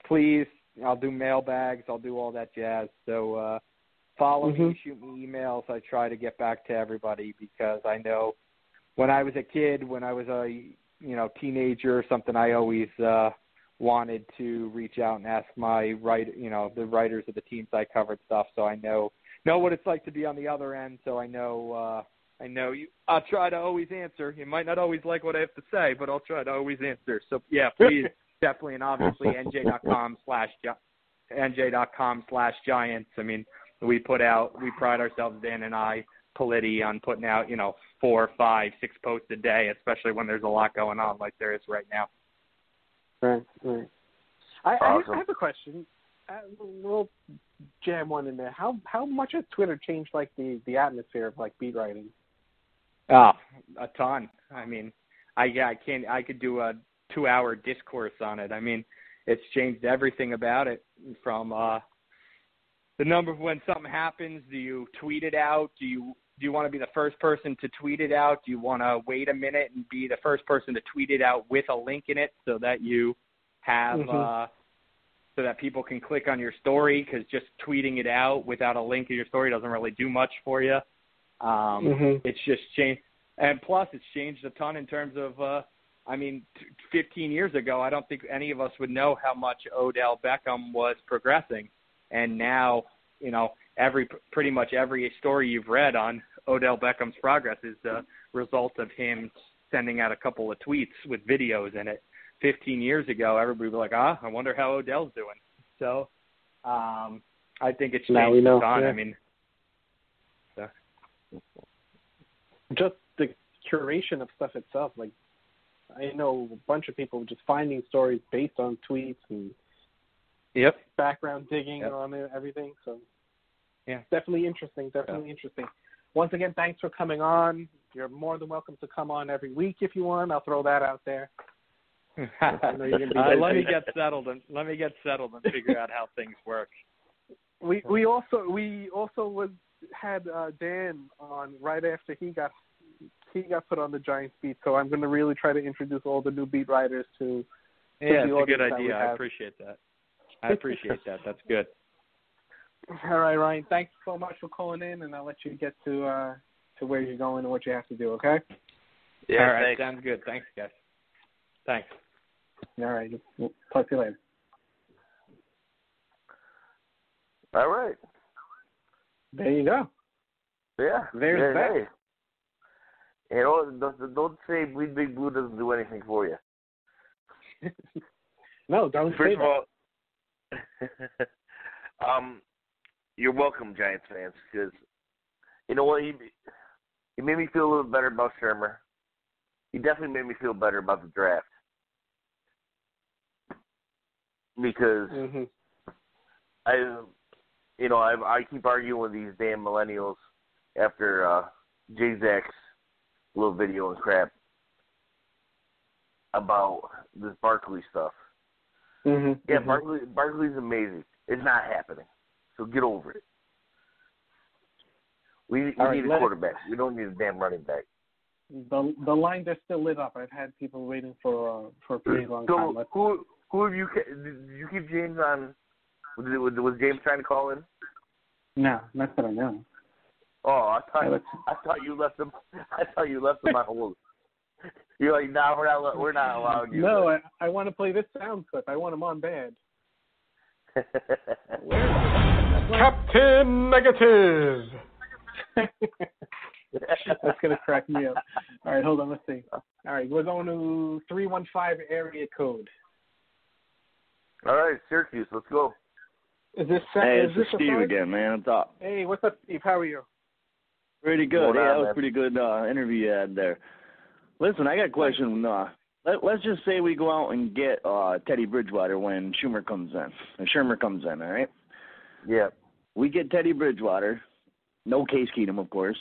please, I'll do mailbags. I'll do all that jazz. So follow me, shoot me emails. I try to get back to everybody because I know when I was a kid, when I was a teenager or something, I always wanted to reach out and ask the writers of the teams I covered stuff. So I know what it's like to be on the other end. So I know I'll try to always answer. You might not always like what I have to say, but I'll try to always answer. So, yeah, please, definitely, and obviously NJ.com/Giants. I mean, we pride ourselves, Dan and I, Politi, on putting out, 4, 5, 6 posts a day, especially when there's a lot going on like there is right now. Right. I have a question. We'll jam one in there. How much has Twitter changed, like, the atmosphere of, like, beat writing? Oh, a ton. I mean, I could do a 2-hour discourse on it. I mean, it's changed everything about it from the number of when something happens. Do you tweet it out? Do you want to be the first person to tweet it out? Do you want to wait a minute and be the first person to tweet it out with a link in it so that you have so that people can click on your story? Because just tweeting it out without a link in your story doesn't really do much for you. It's just changed. And plus, it's changed a ton in terms of, 15 years ago, I don't think any of us would know how much Odell Beckham was progressing. And now, pretty much every story you've read on Odell Beckham's progress is the result of him sending out a couple of tweets with videos in it. 15 years ago, everybody was like, I wonder how Odell's doing. So I think it's changed a ton. Yeah. I mean, just the curation of stuff itself. Like, I know a bunch of people just finding stories based on tweets and background digging on everything. So, definitely interesting. Interesting. Once again, thanks for coming on. You're more than welcome to come on every week if you want. I'll throw that out there. Let me get settled and figure out how things work. We also had Dan on right after he got put on the Giants beat. So I'm going to really try to introduce all the new beat writers to. Yeah, it's a good idea. I appreciate that. That's good. All right, Ryan. Thanks so much for calling in, and I'll let you get to where you're going and what you have to do. Okay. Yeah, All right, thanks. sounds good. Thanks, guys. Thanks. All right. We'll talk to you later. All right. There you go. Yeah. There's that. Hey. You know, don't say Bleedbigblue doesn't do anything for you. No, don't First say of all, you're welcome, Giants fans, because you know what? He made me feel a little better about Shurmur. He definitely made me feel better about the draft. Because I keep arguing with these damn millennials after J-Zach's little video and crap about this Barkley stuff. Yeah, Barkley's amazing. It's not happening. So get over it. We need a quarterback. We don't need a damn running back. The lines are still lit up. I've had people waiting for a pretty long time. Who have you? Did you keep James on? Was James trying to call in? No, not that I know. Oh, I thought you left him. I thought you left him on hold. You're like, nah, we're not allowing you. No, I want to play this sound clip. I want him on bad. Captain Negative. That's gonna crack me up. All right, hold on. Let's see. All right, we're going to 315 area code. All right, Syracuse, let's go. Is this? Hey, is this Steve again, man. What's up? Hey, what's up, Steve? How are you? Pretty good. Hold Hey, on, that was man. a pretty good interview you had there. Listen, I got a question. Let's just say we go out and get Teddy Bridgewater when Shurmur comes in, all right? Yeah. We get Teddy Bridgewater, no Case Keenum, of course.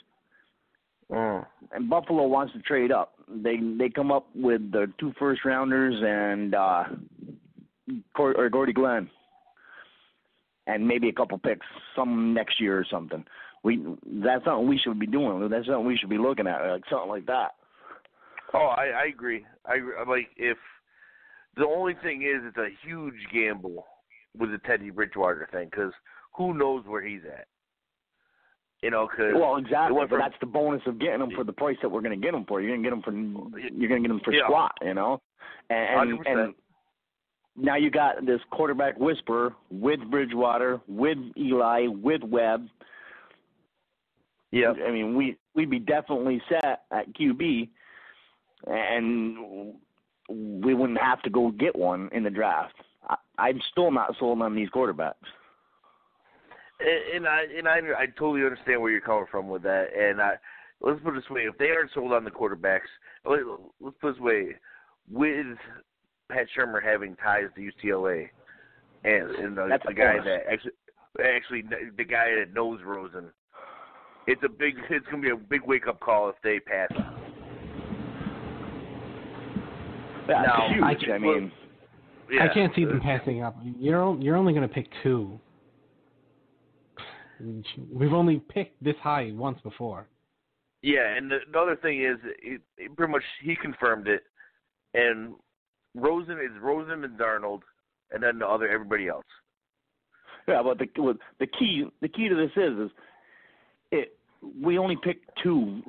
And Buffalo wants to trade up. They come up with the 2 first-rounders and Gordy Glenn, and maybe a couple picks some next year or something. That's something we should be doing. That's something we should be looking at, like something like that. Oh, I agree. Like, if the only thing is, it's a huge gamble with the Teddy Bridgewater thing, because who knows where he's at? You know, because exactly. But that's the bonus of getting him for the price that we're going to get him for. You're going to get him for squat. You know, and now you got this quarterback whisperer with Bridgewater, with Eli, with Webb. Yeah. I mean, we'd be definitely set at QB, and we wouldn't have to go get one in the draft. I'm still not sold on these quarterbacks. And I totally understand where you're coming from with that. And let's put it this way: if they aren't sold on the quarterbacks, let's put it this way: with Pat Shurmur having ties to UCLA, and the guy that actually the guy that knows Rosen, it's gonna be a big wake up call if they pass. That's now, huge. I can't see them passing up. You're only going to pick 2. We've only picked this high once before. Yeah, and the other thing is, it pretty much he confirmed it, and Rosen and Darnold, and then everybody else. Yeah, but the key to this is we only picked 2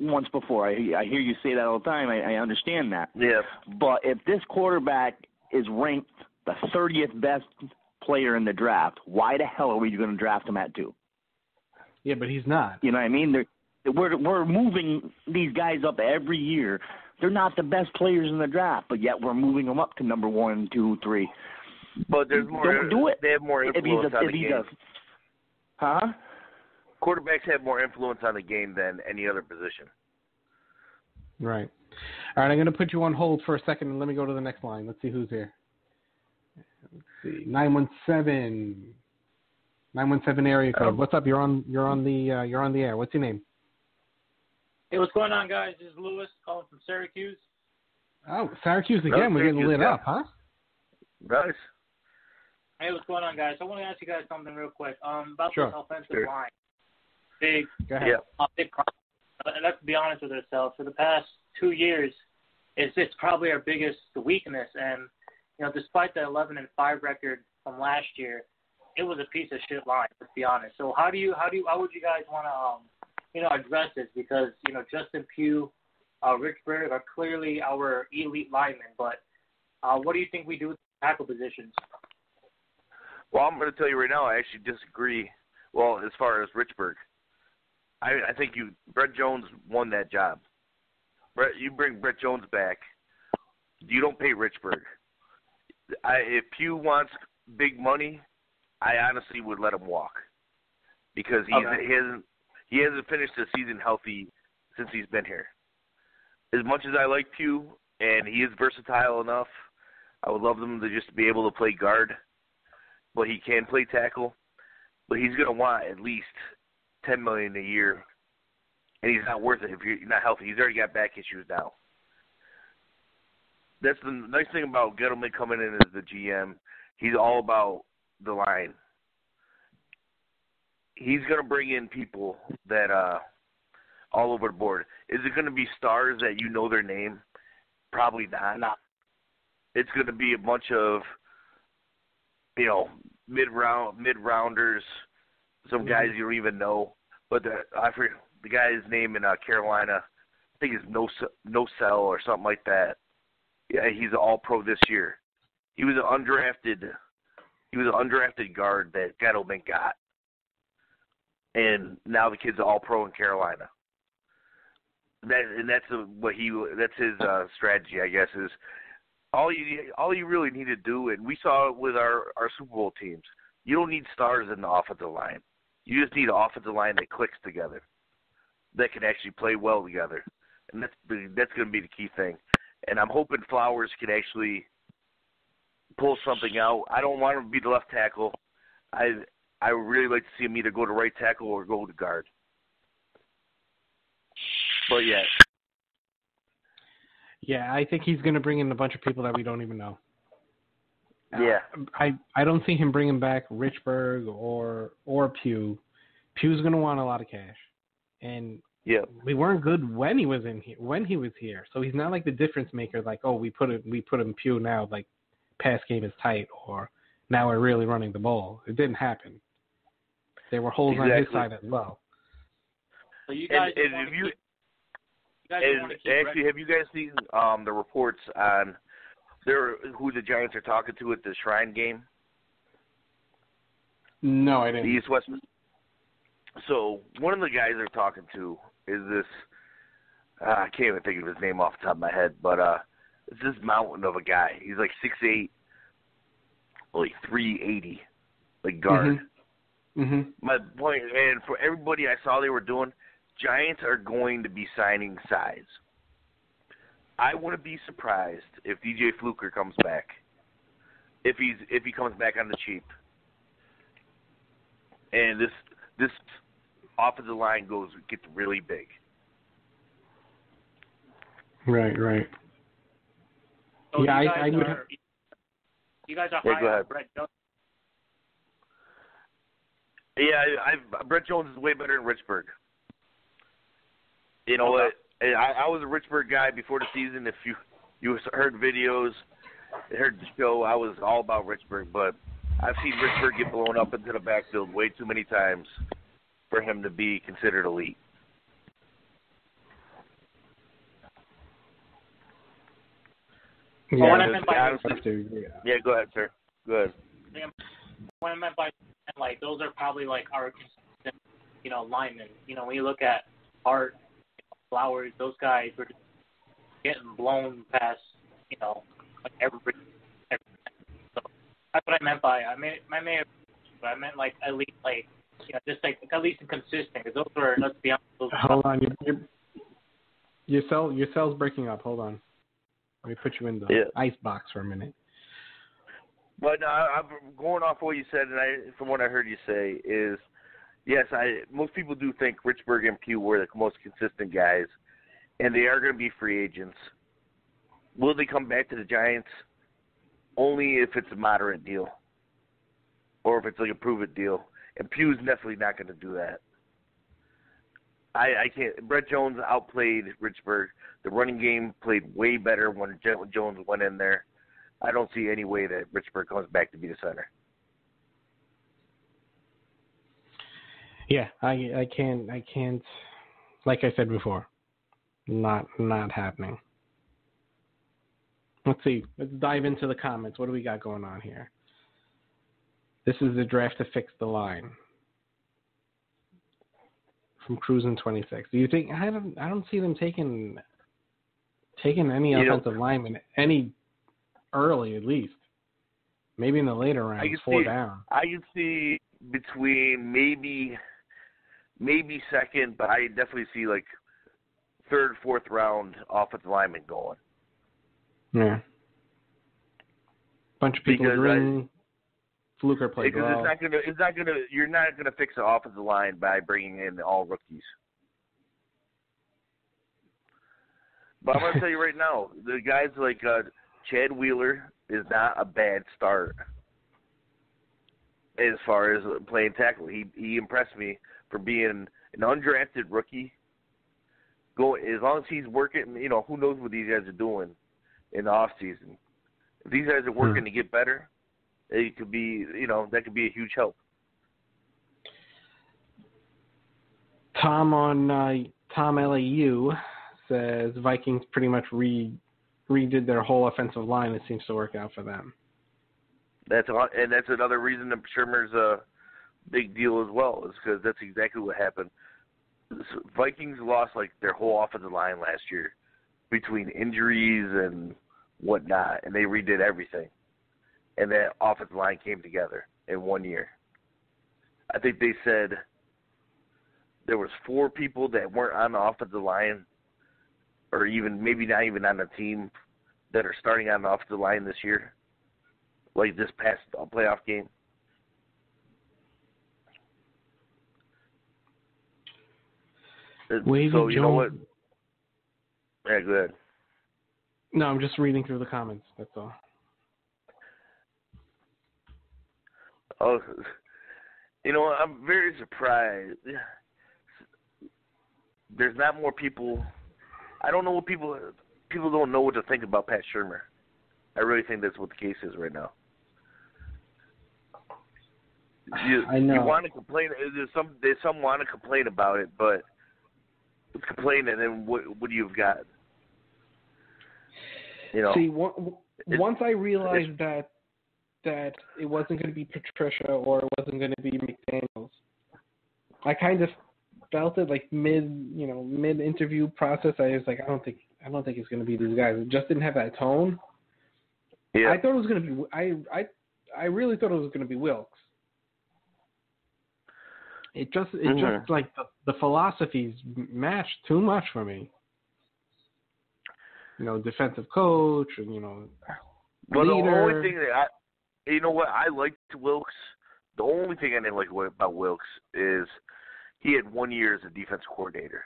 once before. I hear you say that all the time. I understand that. Yeah. But if this quarterback is ranked the 30th best player in the draft, why the hell are we going to draft him at 2? Yeah, but he's not. You know what I mean? We're moving these guys up every year. They're not the best players in the draft, but yet we're moving them up to number 1, 2, 3. But there's more. Don't do it. They have more influence on the game. Huh? Quarterbacks have more influence on the game than any other position. Right. All right, I'm going to put you on hold for a second, and let me go to the next line. Let's see who's here. Let's see, 917 area code. What's up? You're on the air. What's your name? Hey, what's going on, guys? This is Lewis calling from Syracuse. Oh, Syracuse again. We're getting lit up, huh? Nice. Hey, what's going on, guys? I want to ask you guys something real quick. About this offensive line. Big problem. And let's be honest with ourselves. For the past 2 years, it's probably our biggest weakness. And despite the 11-5 record from last year, it was a piece of shit line. Let's be honest. So how would you guys want to address this? Because Justin Pugh Richburg are clearly our elite linemen, but what do you think we do with the tackle positions? Well, I'm going to tell you right now, I actually disagree. Well, as far as Richburg, I think Brett Jones won that job. You bring Brett Jones back, you don't pay Richburg. If Pugh wants big money, I honestly would let him walk because he hasn't finished the season healthy since he's been here. As much as I like Pugh, and he is versatile enough, I would love him to just be able to play guard, but he can play tackle. But he's going to want at least $10 million a year, and he's not worth it if you're not healthy. He's already got back issues now. That's the nice thing about Gettleman coming in as the GM. He's all about the line. He's going to bring in people that all over the board. Is it going to be stars that you know their name? Probably not. No. It's going to be a bunch of, mid-rounders, some guys you don't even know. But I forget the guy's name in Carolina. I think it's No Cell or something like that. Yeah, he's an All-Pro this year. He was an undrafted guard that Gettleman got, and now the kid's an All-Pro in Carolina. That's his strategy, I guess. Is all you really need to do, and we saw it with our Super Bowl teams. You don't need stars in the offensive line. You just need an offensive line that clicks together, that can actually play well together, and that's going to be the key thing. And I'm hoping Flowers can actually pull something out. I don't want him to be the left tackle. I would really like to see him either go to right tackle or go to guard. But yeah. Yeah, I think he's going to bring in a bunch of people that we don't even know. Yeah. I don't see him bringing back Richburg or Pugh. Pugh's going to want a lot of cash. And we weren't good when he was here. So he's not like the difference maker, like, oh, we put him Pugh now, like pass game is tight, or now we're really running the ball. It didn't happen. There were holes on his side as well. So you guys have you guys seen the reports on who the Giants are talking to at the Shrine game? No, I didn't. The East-West. So one of the guys they're talking to is this. I can't even think of his name off the top of my head, but it's this mountain of a guy. He's like 6'8", like 380, like guard. Mm-hmm. My point, and for everybody I saw they were doing, Giants are going to be signing size. I wouldn't be surprised if DJ Fluker comes back. If he comes back on the cheap, and this offensive line gets really big. Right. So yeah, you guys are high on Brett Jones. Yeah, Brett Jones is way better than Richburg. You know what? I was a Richburg guy before the season. If you heard videos, heard the show, I was all about Richburg. But I've seen Richburg get blown up into the backfield way too many times for him to be considered elite. Yeah, what I meant by go ahead, sir. Go ahead. What I meant by like those are probably like our consistent, linemen. When you look at Hart, Flowers, those guys were just getting blown past, like everybody. So that's what I meant by I meant like at least like just like at least consistent. Because those were, let's be honest. Hold on, your cell's breaking up. Hold on. Let me put you in the ice box for a minute. But I'm going off what you said, and from what I heard you say is, yes, most people do think Richburg and Pugh were the most consistent guys, and they are going to be free agents. Will they come back to the Giants? Only if it's a moderate deal, or if it's like a prove-it deal. And Pugh's definitely not going to do that. I can't. Brett Jones outplayed Richburg. The running game played way better when Jones went in there. I don't see any way that Richburg comes back to be the center. Yeah, I can't. Like I said before, Not happening. Let's see. Let's dive into the comments. What do we got going on here? This is the draft to fix the line. From Cruisin' 26. Do you think I don't see them taking any offensive lineman any early, at least. Maybe in the later rounds, down. I can see between maybe second, but I definitely see like third, fourth round offensive lineman going. Yeah. Bunch of people doing Fluker play well. You're not gonna fix the offensive line by bringing in all rookies. But I'm gonna tell you right now, the guys like Chad Wheeler is not a bad start as far as playing tackle. He impressed me for being an undrafted rookie. As long as he's working, who knows what these guys are doing in the off season. If these guys are working to get better, it could be, that could be a huge help. Tom LAU says Vikings pretty much redid their whole offensive line. It seems to work out for them. That's another reason that Shurmur's a big deal as well, is because that's exactly what happened. Vikings lost like their whole offensive line last year between injuries and whatnot, and they redid everything. And that offensive line came together in 1 year. I think they said there was 4 people that weren't on the offensive line, or even maybe not even on the team, that are starting on the offensive line this year, like this past playoff game. Wavy so you Jones. know what? Yeah, go ahead. No, I'm just reading through the comments. That's all. Oh, I'm very surprised. There's not more people. I don't know what people don't know what to think about Pat Shurmur. I really think that's what the case is right now. I know. You want to complain. There's some want to complain about it, but let's complain, and then what do you've got? See, once I realized that it wasn't going to be Patricia or it wasn't going to be McDaniels, I kind of felt it like mid interview process. I was like, I don't think it's going to be these guys. It just didn't have that tone. Yeah. I thought it was going to be. I really thought it was going to be Wilkes. It just like the philosophies matched too much for me. Defensive coach, and Well, leader. the only thing that I liked Wilkes. The only thing I didn't like about Wilkes is he had 1 year as a defense coordinator.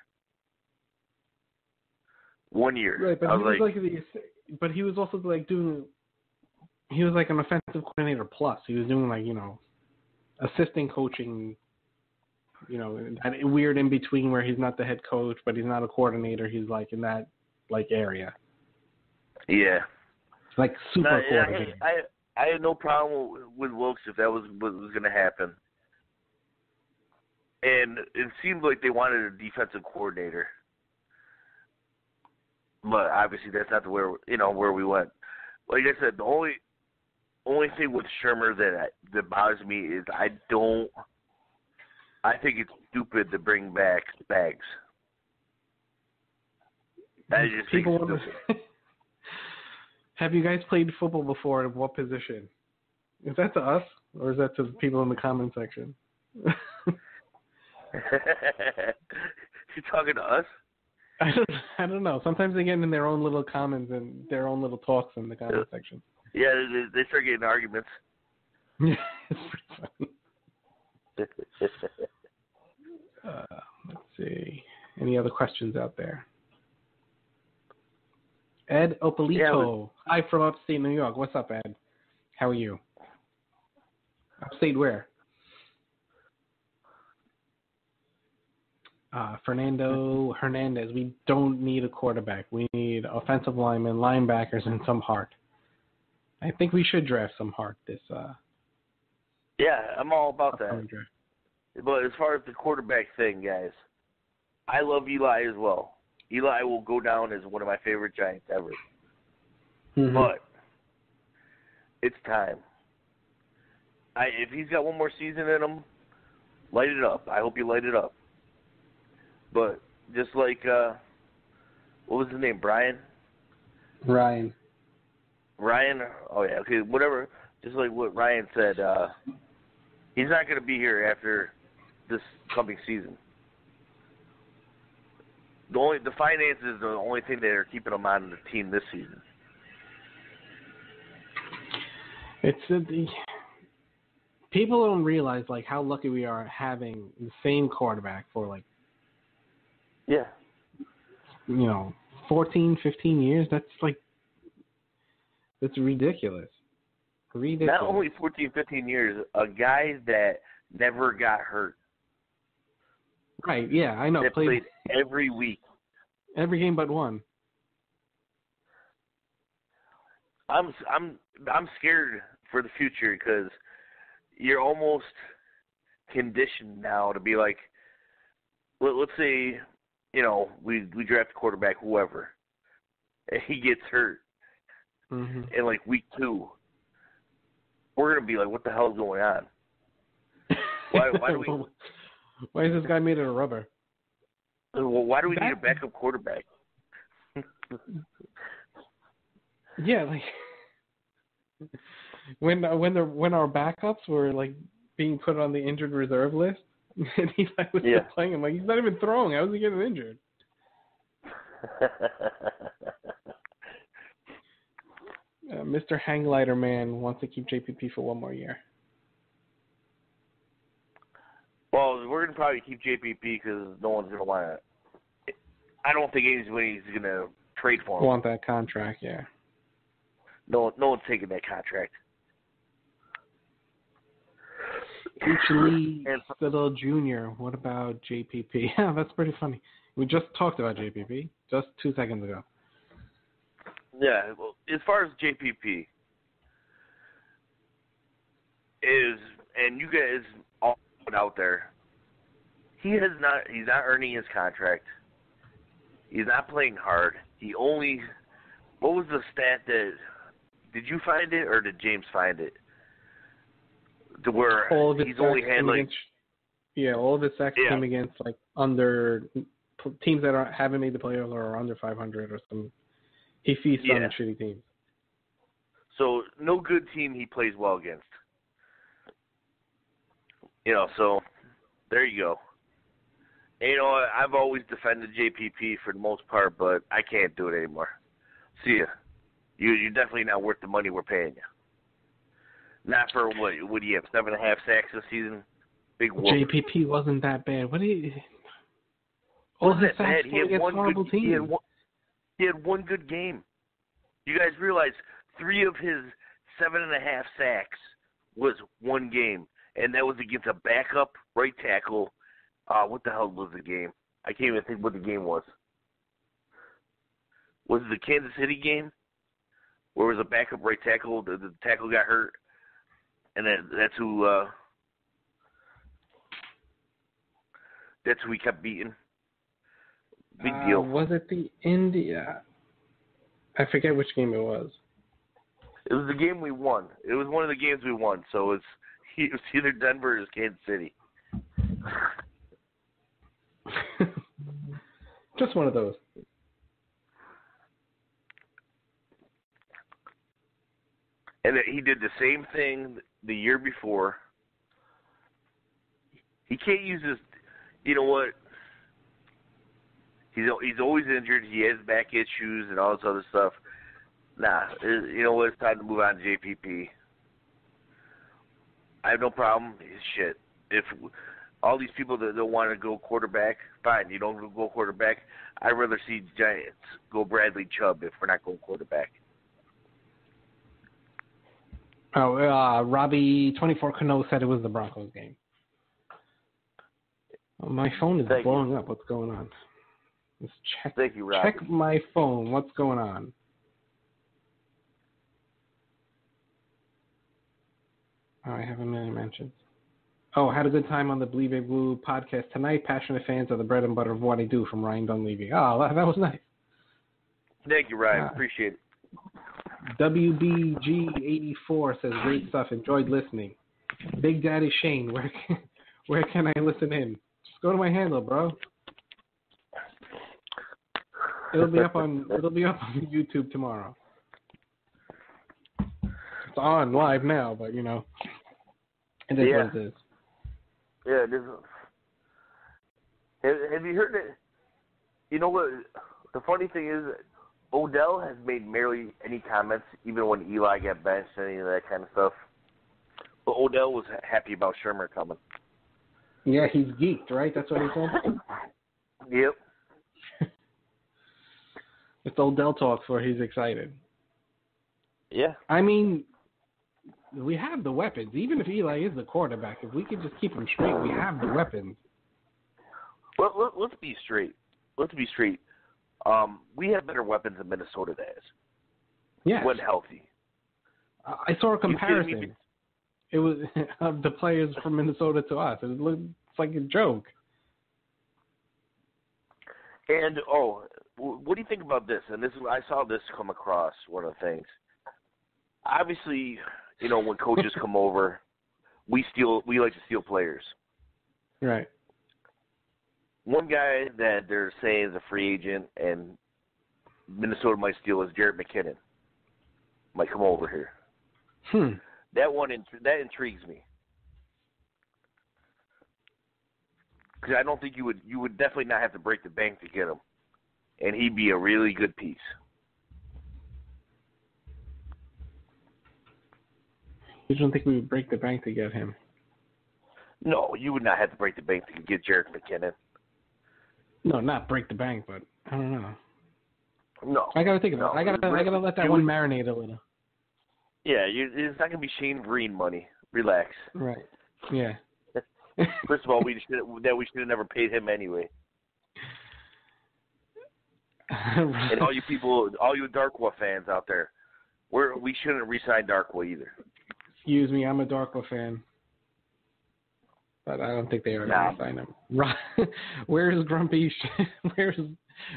1 year. Right, but he was also like doing. He was like an offensive coordinator plus. He was doing like assistant coaching. That weird in between where he's not the head coach, but he's not a coordinator. He's like in that area. Yeah. Like super coordinator. I had no problem with Wilkes if that was what was going to happen. And it seemed like they wanted a defensive coordinator. But obviously that's not where we went. Like I said, the only thing with Shurmur that bothers me is I think it's stupid to bring back Bags. I just think it's stupid. Have you guys played football before? In what position? Is that to us, or is that to the people in the comment section? You talking to us? I don't know. Sometimes they get in their own little comments and their own little talks in the comment section. Yeah, they start getting arguments. Yeah, it's pretty funny. Let's see. Any other questions out there? Ed Opolito. Hi from upstate New York. What's up, Ed? How are you? Upstate where? Fernando Hernandez. We don't need a quarterback. We need offensive linemen, linebackers, and some heart. I think we should draft some heart this. Yeah, I'm all about that. But as far as the quarterback thing, guys, I love Eli as well. Eli will go down as one of my favorite Giants ever. Mm-hmm. But it's time. If he's got one more season in him, light it up. I hope you light it up. But just like, what was his name, Brian? Ryan. Oh, yeah, okay, whatever. Just like what Ryan said, he's not going to be here after this coming season. The finances is the only thing that are keeping him on the team this season. People don't realize like how lucky we are having the same quarterback for 14, 15 years. That's ridiculous. Not only 14, 15 years, a guy that never got hurt. Right, yeah, I know. That played every week. Every game but one. I'm scared for the future because you're almost conditioned now to be like, let's say, we draft a quarterback, whoever, and he gets hurt in week 2. We're gonna be like, what the hell is going on? Why do we? Why is this guy made out of rubber? Well, why do we need a backup quarterback? Yeah, when our backups were being put on the injured reserve list, and Eli was still playing, I'm like, he's not even throwing. How is he getting injured? Mr. Hanglighter Man wants to keep JPP for one more year. Well, we're going to probably keep JPP because no one's going to want to. I don't think anybody's going to trade for him. Want that contract, yeah. No one's taking that contract. H. Lee Siddle Jr., what about JPP? Yeah, that's pretty funny. We just talked about JPP just 2 seconds ago. Yeah, well, as far as JPP and you guys all put out there, he's not earning his contract. He's not playing hard. What was the stat that, did you find it or did James find it? To where he's only had all of his sacks came against under teams that haven't made the playoffs or are under 500 or some. He feasts on shitty teams. So no good team he plays well against. So there you go. And, I've always defended JPP for the most part, but I can't do it anymore. See ya. You're definitely not worth the money we're paying you. Not for what do you have, 7.5 sacks this season? Big whoop. JPP wasn't that bad. What do you? All his sacks were against horrible teams. He had one good game. You guys realize 3 of his 7.5 sacks was one game, and that was against a backup right tackle. What the hell was the game? I can't even think what the game was. Was it the Kansas City game? Where it was a backup right tackle, the tackle got hurt, and that's who we kept beating. Big deal. Was it the India? I forget which game it was. It was the game we won. It was one of the games we won. So it was either Denver or Kansas City. Just one of those. And he did the same thing the year before. He can't use his. You know what? He's always injured. He has back issues and all this other stuff. Nah, you know what? It's time to move on to JPP. I have no problem. Shit. If all these people that don't want to go quarterback, fine. You don't go quarterback. I'd rather see Giants go Bradley Chubb if we're not going quarterback. Oh, Robbie24 Cano said it was the Broncos game. Oh, my phone is blowing up. What's going on? Let's check. Thank you, Robbie. Check my phone. What's going on? Oh, I have a million mentions. Oh, had a good time on the Bleedbigblue podcast tonight. Passionate fans of the bread and butter of what I do from Ryan Dunleavy. Oh, that was nice. Thank you, Ryan. Appreciate it. WBG84 says, great stuff. Enjoyed listening. Big Daddy Shane, where can I listen in? Just go to my handle, bro. It'll be up on YouTube tomorrow. It's on live now, but it is what it is. Yeah, it is. Have you heard it? You know what? The funny thing is, Odell has made barely any comments, even when Eli got benched and any of that kind of stuff. But Odell was happy about Shurmur coming. Yeah, he's geeked, right? That's what he said? Yep. It's Odell talks where he's excited. Yeah. I mean, we have the weapons. Even if Eli is the quarterback, if we could just keep him straight, we have the weapons. Well, let's be straight. We have better weapons than Minnesota does. Yeah. When healthy. I saw a comparison. It was of the players from Minnesota to us. It's like a joke. And what do you think about this? And I saw this come across one of the things. Obviously, when coaches come over, we like to steal players. Right. One guy that they're saying is a free agent and Minnesota might steal is Jerick McKinnon. Might come over here. That intrigues me. Because I don't think you would definitely not have to break the bank to get him. And he'd be a really good piece. You don't think we would break the bank to get him? No, you would not have to break the bank to get Jerick McKinnon. No, not break the bank, but I don't know. No. I gotta think about it. I gotta let that one marinate a little. Yeah, it's not gonna be Shane Vereen money. Relax. Right. Yeah. First of all, we should have never paid him anyway. Right. And all you Darkwa fans out there, we shouldn't re-sign Darkwa either. Excuse me, I'm a Darkwa fan, but I don't think they are going to sign him. Where's Grumpy?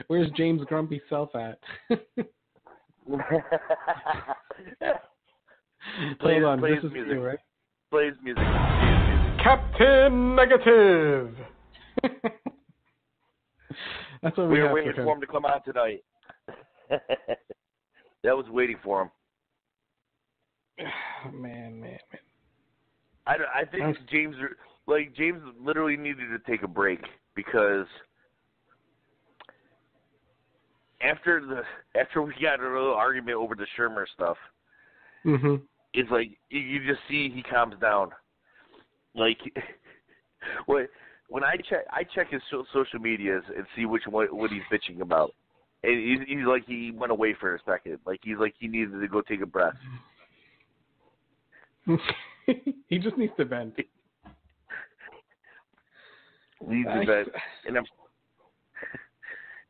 Where's James Grumpy self at? Hold on, this is music, right? Plays music. Captain Negative. That's what we were waiting for him to come out tonight. That was waiting for him. Man. I think James literally needed to take a break because after we got a little argument over the Shurmur stuff, it's like you just see he calms down. Like when I check his social medias and see what he's bitching about, and he's like he went away for a second, like he needed to go take a breath. He just needs to vent. And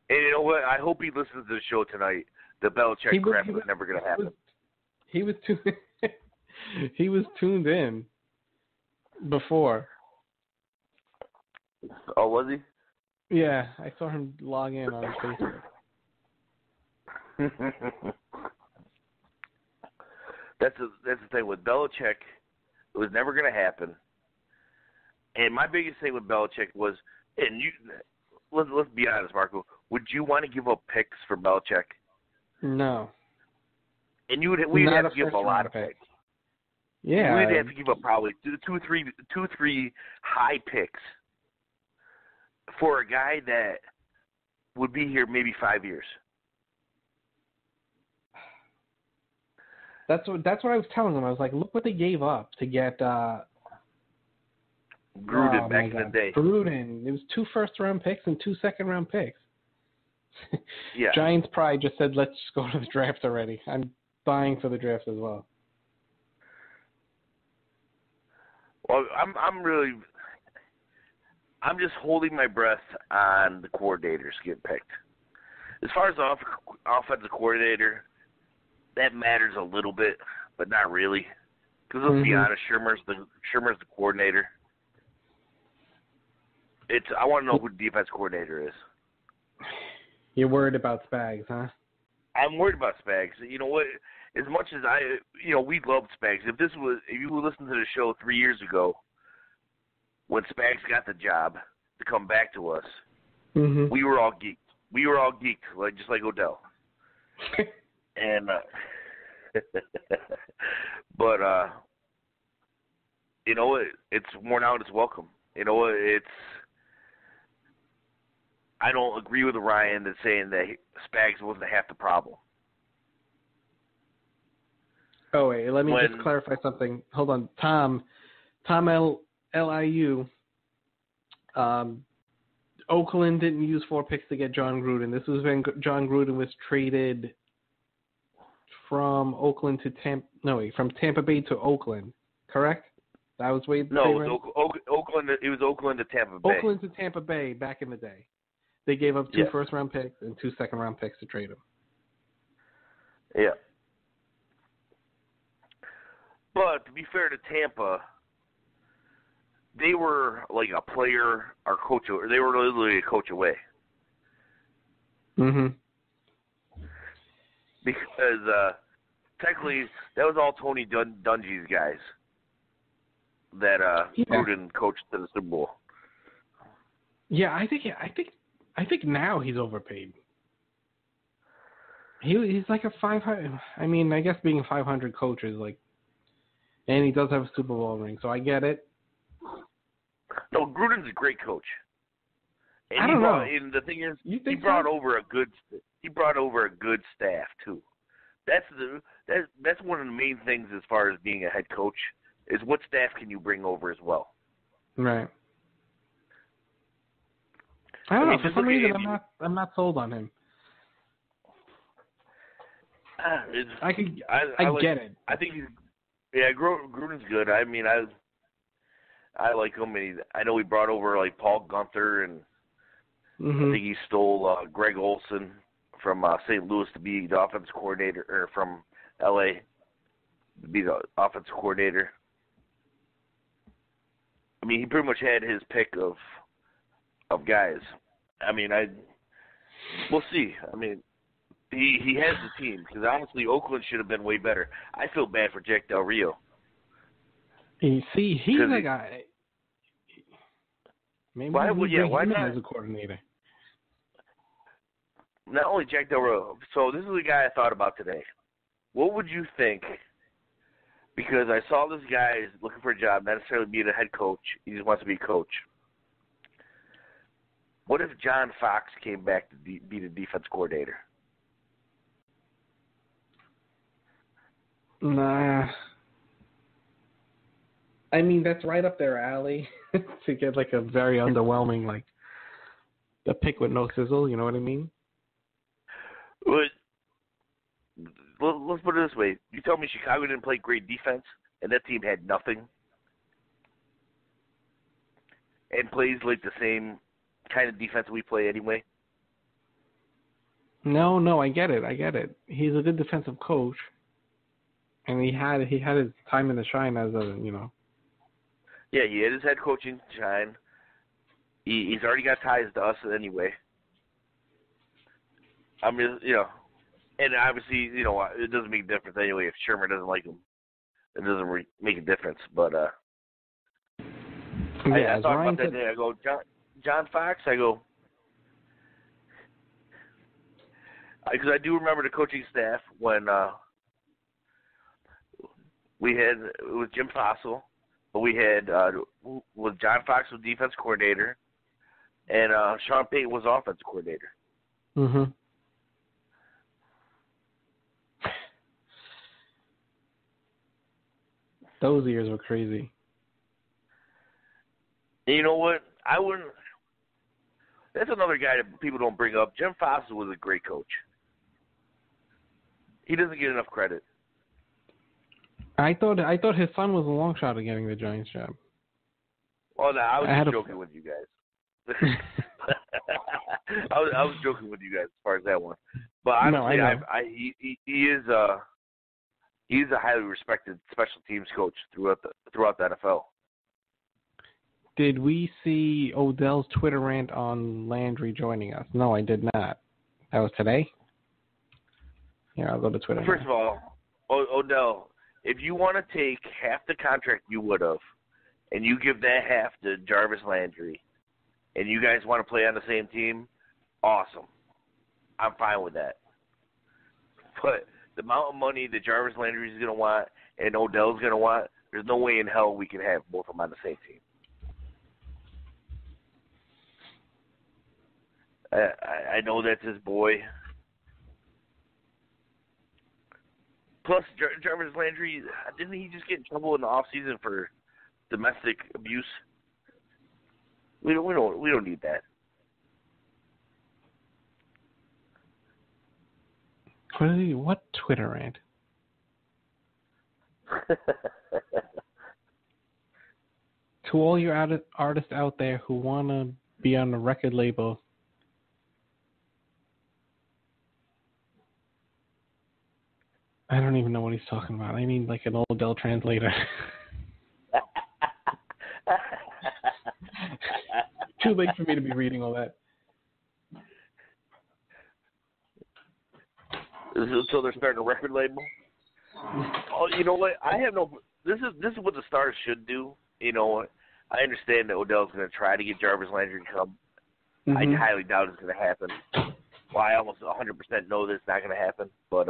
you know what? I hope he listens to the show tonight. The Belichick crap was never going to happen. He was tuned in before. Oh, was he? Yeah, I saw him log in on Facebook. That's the thing with Belichick. It was never going to happen. And my biggest thing with Belichick was, and let's be honest, Marco. Would you want to give up picks for Belichick? No. And we'd have to give up a lot of picks. Yeah. We'd have to give up probably two, three high picks for a guy that would be here maybe 5 years. That's what I was telling them. I was like, look what they gave up to get Gruden back in the day. Gruden. It was 2 first-round picks and 2 second-round picks. Yeah. Giants Pride just said, let's go to the draft already. I'm dying for the draft as well. Well, I'm just holding my breath on the coordinators getting picked. As far as the offensive coordinator, that matters a little bit, but not really. Because let's be honest, Shurmur's the coordinator. I want to know who the defense coordinator is. You're worried about Spags, huh? I'm worried about Spags. You know what? As much as we loved Spags. If you listened to the show 3 years ago, when Spags got the job to come back to us, we were all geeked. We were all geeked, just like Odell. And but it's worn out its welcome. I don't agree with Ryan that's saying that Spags wasn't half the problem. Oh wait, let me just clarify something. Hold on, Tom LIU. Oakland didn't use 4 picks to get John Gruden. This was when John Gruden was traded from Oakland to from Tampa Bay to Oakland. Correct? That was Wade. No, it was Oakland. It was Oakland to Tampa Bay. Oakland to Tampa Bay back in the day. They gave up 2 first-round picks and 2 second-round picks to trade him. Yeah. But to be fair to Tampa, they were like a player or coach. They were literally a coach away. Because technically, that was all Tony Dungy's guys that Gruden coached to the Super Bowl. Yeah, I think now he's overpaid. He's like a 500. I mean, I guess being a 500 coach is like, and he does have a Super Bowl ring, so I get it. No, Gruden's a great coach. And I don't know. And the thing is, he brought over a good staff too. That's one of the main things as far as being a head coach is what staff can you bring over as well. Right. I don't know. For some reason, I'm not sold on him. I get it. I think Gruden's good. I mean, I like him. And I know he brought over like Paul Gunther, and I think he stole Greg Olson from St. Louis to be the offensive coordinator, or from L.A. to be the offensive coordinator. I mean, he pretty much had his pick of guys. I mean, we'll see. I mean, he has the team, because honestly, Oakland should have been way better. I feel bad for Jack Del Rio. You see, he's a guy. Maybe why not as a coordinator? Not only Jack Del Rio. So this is the guy I thought about today. What would you think? Because I saw this guy is looking for a job, not necessarily being a head coach. He just wants to be a coach. What if John Fox came back to be the defense coordinator? Nah. I mean, that's right up their alley to get like a very underwhelming, like a pick with no sizzle. You know what I mean? Let's put it this way. You tell me Chicago didn't play great defense, and that team had nothing, and plays like the same kind of defense we play anyway? No, I get it. He's a good defensive coach, and he had his time in the shine as a, Yeah, he had his head coaching shine. He's already got ties to us anyway. I mean, and obviously, it doesn't make a difference anyway if Shurmur doesn't like him. It doesn't make a difference. But I thought about that day. I go, John Fox. I go, because I do remember the coaching staff when we had it was Jim Fossil, but we had was John Fox was defense coordinator, and Sean Payton was offense coordinator. Mm-hmm. Those years were crazy. And you know what? I wouldn't. That's another guy that people don't bring up. Jim Fossil was a great coach. He doesn't get enough credit. I thought his son was a long shot at getting the Giants job. Oh, no, I was just joking with you guys. I was joking with you guys as far as that one. But honestly, he's a highly respected special teams coach throughout the NFL. Did we see Odell's Twitter rant on Landry joining us? No, I did not. That was today? Yeah, I'll go to Twitter. First of all, Odell, if you want to take half the contract you would have, and you give that half to Jarvis Landry, and you guys want to play on the same team, awesome. I'm fine with that. But the amount of money that Jarvis Landry is going to want and Odell's going to want, there's no way in hell we can have both of them on the same team. I know that's his boy. Plus, Jarvis Landry, didn't he just get in trouble in the offseason for domestic abuse? We don't need that. What Twitter rant? To all your artists out there who want to be on a record label, I don't even know what he's talking about. I mean, like an Odell translator. Too late for me to be reading all that. So they're starting a record label? Oh, you know what? I have no. This is what the Stars should do. You know, I understand that Odell's going to try to get Jarvis Landry to come. Mm-hmm. I highly doubt it's going to happen. Well, I almost 100% know that it's not going to happen. But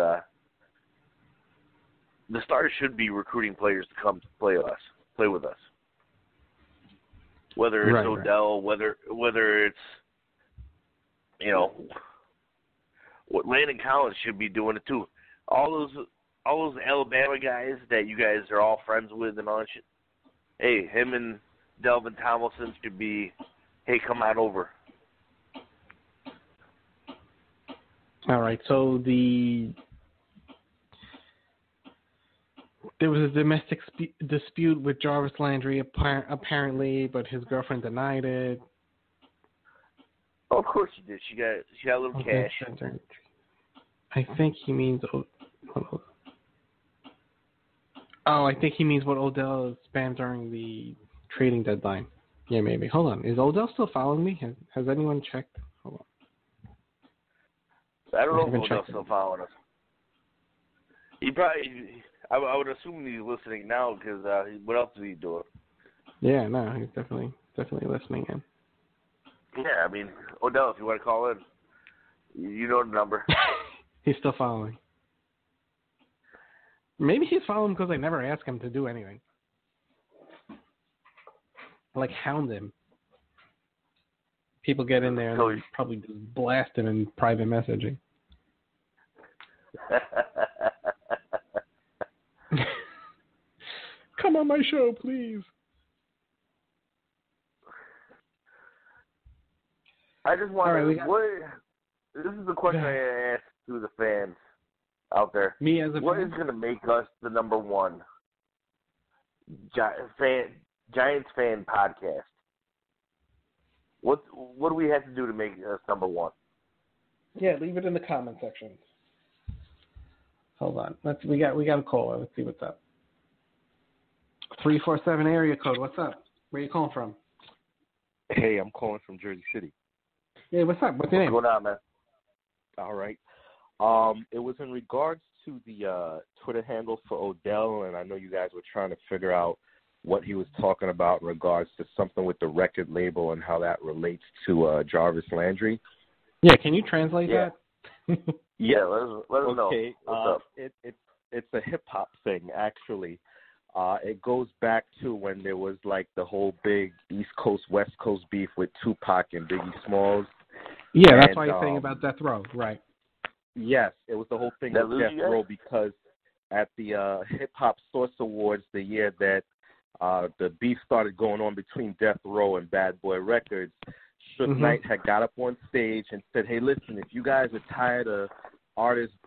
the Stars should be recruiting players to come play with us. Whether it's Odell, whether it's, you know, what Landon Collins should be doing it too. All those Alabama guys that you guys are all friends with and all that shit. Hey, him and Delvin Tomlinson should be, hey, come on over. All right, so there was a domestic dispute with Jarvis Landry apparently, but his girlfriend denied it. Oh, of course she did. She got a little cash. I think he means. Oh, I think he means what Odell spammed during the trading deadline. Yeah, maybe. Hold on. Is Odell still following me? Has anyone checked? Hold on. I don't know if Odell's still following us. He probably. I would assume he's listening now because what else is he doing? Yeah, no, he's definitely listening in. Yeah, I mean, Odell, if you want to call in, you know the number. He's still following. Maybe he's following because I never ask him to do anything. Like hound him. People get in there and they probably just blast him in private messaging. Come on my show, please. I just wonder, this is the question I ask to the fans out there. Me as a what fan? Is going to make us the number one Giants fan podcast? What do we have to do to make us number one? Yeah, leave it in the comment section. Hold on. We got a caller. Let's see what's up. 347 area code. What's up? Where are you calling from? Hey, I'm calling from Jersey City. Hey, what's up? What's your name? What's going on, man? All right. It was in regards to the Twitter handle for Odell, and I know you guys were trying to figure out what he was talking about in regards to something with the record label and how that relates to Jarvis Landry. Yeah, can you translate that? Yeah, let us know. Okay, it's a hip-hop thing, actually. It goes back to when there was like the whole big East Coast, West Coast beef with Tupac and Biggie Smalls. Yeah, that's why you're saying about Death Row, right? Yes, it was the whole thing with Death Row because at the Hip Hop Source Awards the year that the beef started going on between Death Row and Bad Boy Records, Suge Knight had got up on stage and said, hey, listen, if you guys are tired of artists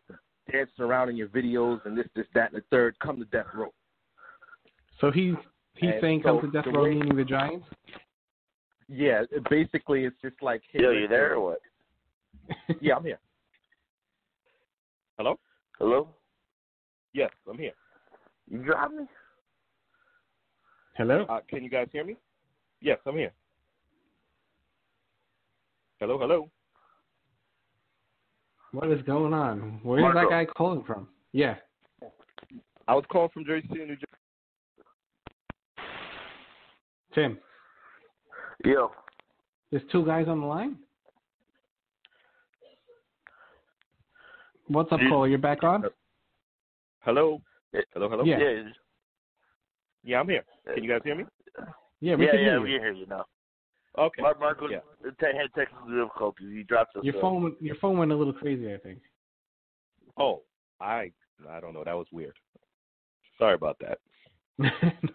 dancing around in your videos and this, that, and the third, come to Death Row. So he's saying come to Death Row, meaning the Giants? Yeah, basically it's just like... Hey, Yo, you there or what? Yeah, I'm here. Hello? Hello? Yes, I'm here. You dropped me? Hello? Can you guys hear me? Yes, I'm here. Hello, hello. What is going on? Where's that guy calling from? Yeah. I was calling from Jersey City, New Jersey. Tim. Yo. There's two guys on the line? What's up, Cole? You're back on? Hello? Hello, hello? Yeah. Yeah, I'm here. Can you guys hear me? Yeah, we can hear you. We can hear you now. Okay. Marco had technical difficulties. He dropped us. Your phone went a little crazy, I think. Oh, I don't know. That was weird. Sorry about that.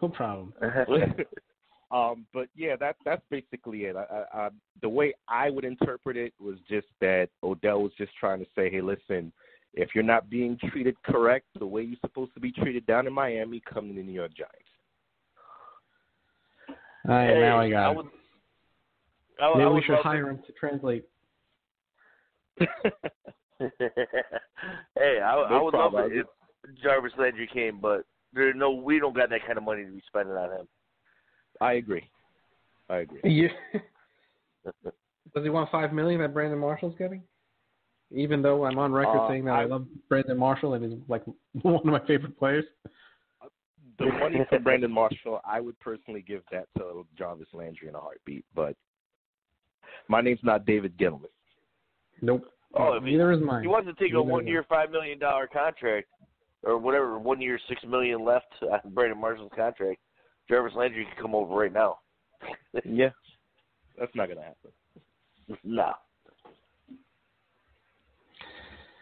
No problem. But yeah, that's basically it. The way I would interpret it was just that Odell was just trying to say, hey, listen, if you're not being treated correct the way you're supposed to be treated down in Miami, come to the New York Giants. Now I got it. Maybe we should hire him to translate. Hey, I would love it if Jarvis Landry came, but we don't got that kind of money to be spending on him. I agree. Yeah. Does he want $5 million that Brandon Marshall's getting? Even though I'm on record saying that I love Brandon Marshall and he's like one of my favorite players. The money for Brandon Marshall, I would personally give that to Jarvis Landry in a heartbeat. But my name's not David Gettleman. Nope. Neither is mine. He wants to take a 1 year, $5 million contract, or whatever, 1 year, $6 million left on Brandon Marshall's contract. Jarvis Landry can come over right now. Yeah, that's not gonna happen. No.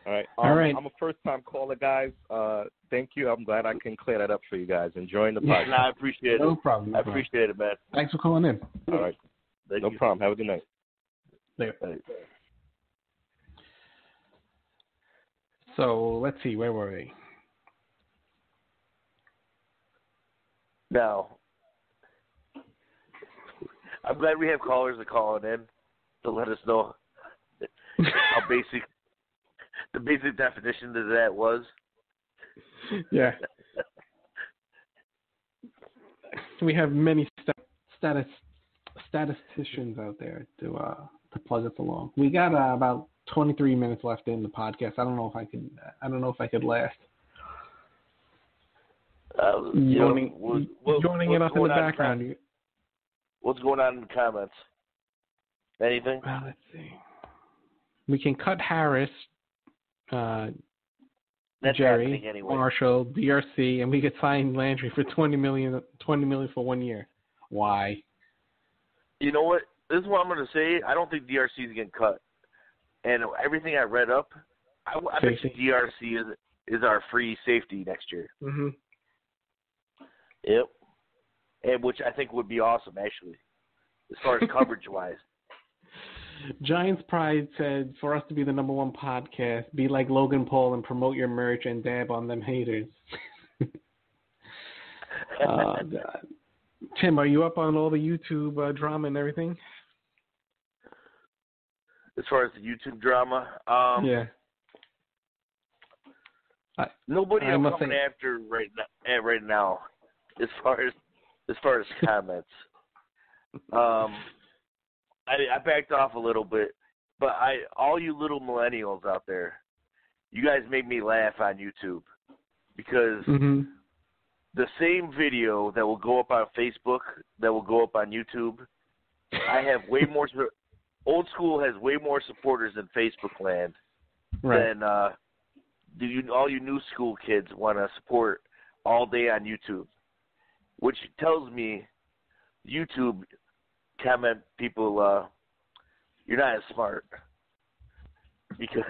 All right. I'm a first-time caller, guys. Thank you. I'm glad I can clear that up for you guys. Enjoying the podcast. I appreciate it. No problem. I appreciate it, man. Thanks for calling in. All right. No problem. Have a good night. Later. So let's see. Where were we? Now, I'm glad we have callers that calling in to let us know how the basic definition of that was. Yeah. We have many statisticians out there to plug us along. We got about 23 minutes left in the podcast. I don't know if I could last. Joining it up in the background. What's going on in the comments? Anything? Let's see. We can cut Harris, Jerry, anyway. Marshall, DRC, and we could sign Landry for $20 million for 1 year. Why? You know what? This is what I'm going to say. I don't think DRC is getting cut. And everything I read up, I bet DRC is our free safety next year. Mm-hmm. Yep. And which I think would be awesome, actually, as far as coverage-wise. Giants Pride said, for us to be the number one podcast, be like Logan Paul and promote your merch and dab on them haters. God. Tim, are you up on all the YouTube drama and everything? As far as the YouTube drama? Yeah. Nobody I'm coming after right now as far as comments. I backed off a little bit, but all you little millennials out there, you guys made me laugh on YouTube because the same video that will go up on Facebook that will go up on YouTube, I have way more. Old school has way more supporters in Facebook land than all you new school kids want to support all day on YouTube, which tells me YouTube comment people, you're not as smart. Because,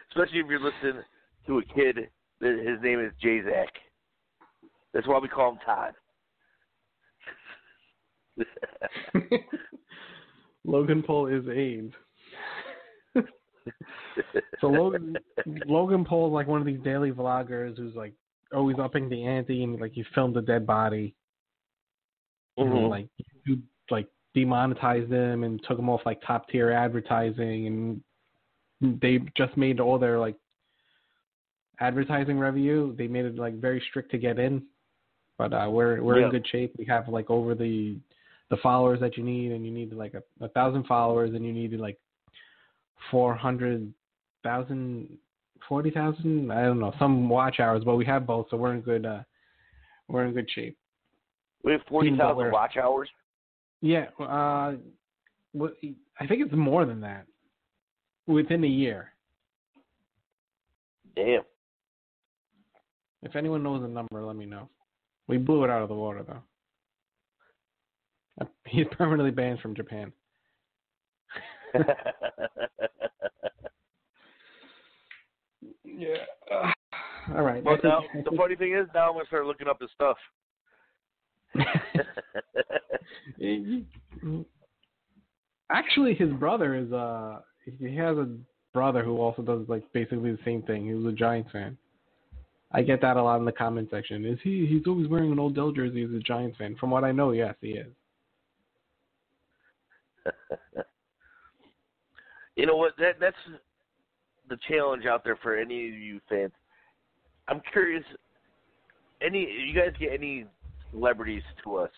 especially if you're listening to a kid, his name is J-Zack. That's why we call him Todd. Logan Paul is AIDS. So Logan Paul is like one of these daily vloggers who's like always upping the ante, and like he filmed a dead body. And, like you like demonetized him and took him off like top tier advertising, and they just made all their like advertising revenue. They made it like very strict to get in. But we're in good shape. We have like over the followers that you need, and you need like 1,000 followers, and you need like 400,000, 40,000. I don't know, some watch hours, but we have both, so we're in good shape. We have 40,000 watch hours. Yeah, I think it's more than that within a year. Damn. If anyone knows the number, let me know. We blew it out of the water, though. He's permanently banned from Japan. Yeah. All right. Well, the funny thing is, now I'm going to start looking up his stuff. Actually, his brother is he has a brother who also does like basically the same thing. He was a Giants fan. I get that a lot in the comment section. He's always wearing an Odell jersey as a Giants fan. From what I know, yes, he is. You know what? That's the challenge out there for any of you fans. I'm curious. You guys get any celebrities to us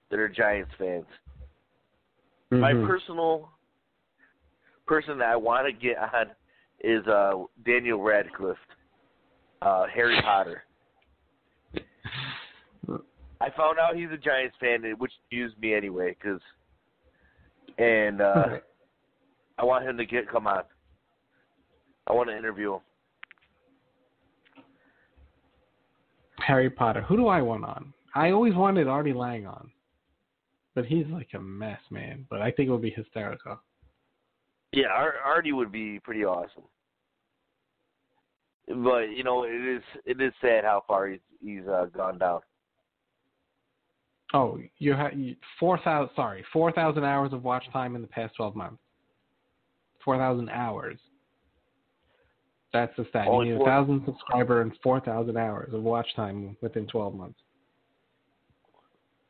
that are Giants fans? Mm-hmm. My personal person that I want to get on is Daniel Radcliffe, Harry Potter. I found out he's a Giants fan, which used me anyway, and I want him to come on. I want to interview him. Harry Potter. Who do I want on? I always wanted Artie Lang on. But he's like a mess, man. But I think it would be hysterical. Yeah, Artie would be pretty awesome. But, you know, it is sad how far he's gone down. Oh, you had 4,000 hours of watch time in the past 12 months. 4,000 hours. That's the stat. You need 1,000 subscriber and 4,000 hours of watch time within 12 months.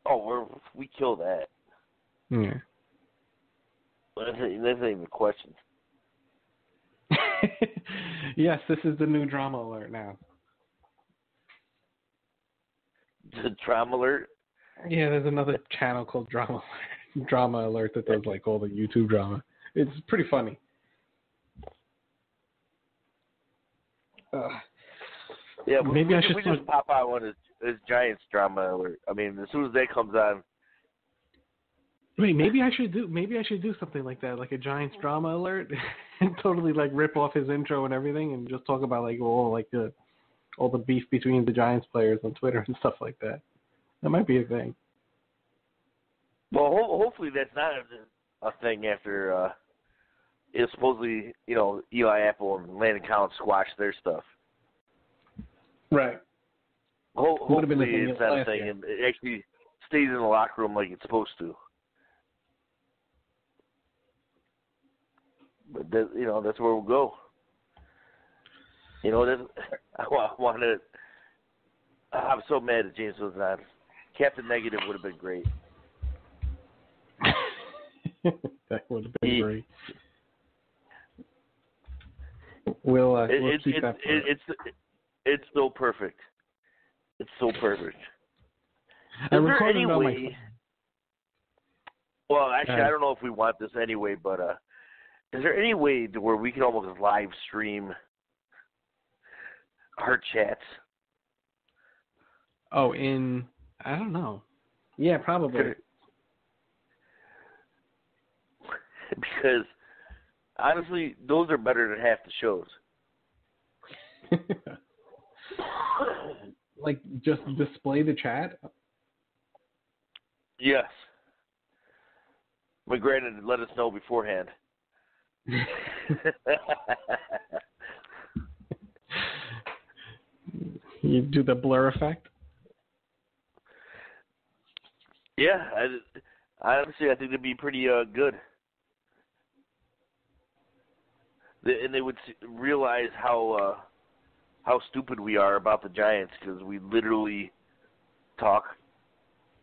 Oh, we kill that. Yeah. That's not even a question. Yes, this is the new drama alert now. The drama alert? Yeah, there's another channel called Drama Alert that does like all the YouTube drama. It's pretty funny. Yeah, maybe I should just pop out one as Giants drama alert. I mean, as soon as that comes on. Wait, maybe I should do something like that, like a Giants drama alert, and totally like rip off his intro and everything, and just talk about like all the beef between the Giants players on Twitter and stuff like that. That might be a thing. Well, hopefully that's not a thing after it's supposedly, you know, Eli Apple and Landon Collins squashed their stuff. Right. Hopefully it's not a thing, and it actually stays in the locker room like it's supposed to. But that's where we'll go. You know, I'm so mad that James was not. Captain Negative would have been great. That would have been great. We'll keep that. It's so perfect. It's so perfect. I recorded it on my phone. Well, actually, I don't know if we want this anyway, but is there any way to where we can almost live stream our chats? Oh, I don't know. Yeah, probably. Because, honestly, those are better than half the shows. Like, just display the chat? Yes. But granted, let us know beforehand. You do the blur effect? Yeah, honestly, I think it'd be pretty good. And they would realize how stupid we are about the Giants, because we literally talk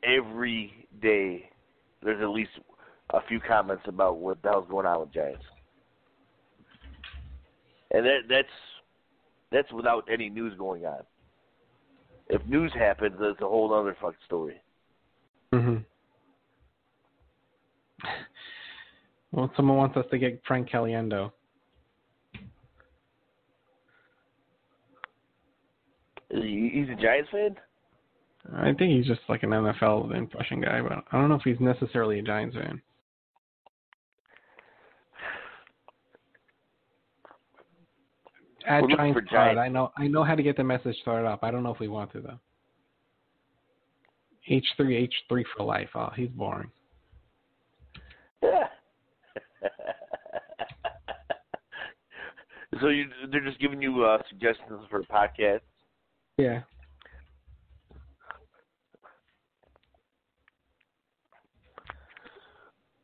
every day. There's at least a few comments about what the hell's going on with Giants. And that's without any news going on. If news happens, it's a whole other fucking story. Mm-hmm. Well, someone wants us to get Frank Caliendo. He's a Giants fan? I think he's just like an NFL impression guy, but I don't know if he's necessarily a Giants fan. At Giants Pod, I know how to get the message started up. I don't know if we want to though. H3 for life. Oh, he's boring. Yeah. So they're just giving you suggestions for a podcast? Yeah.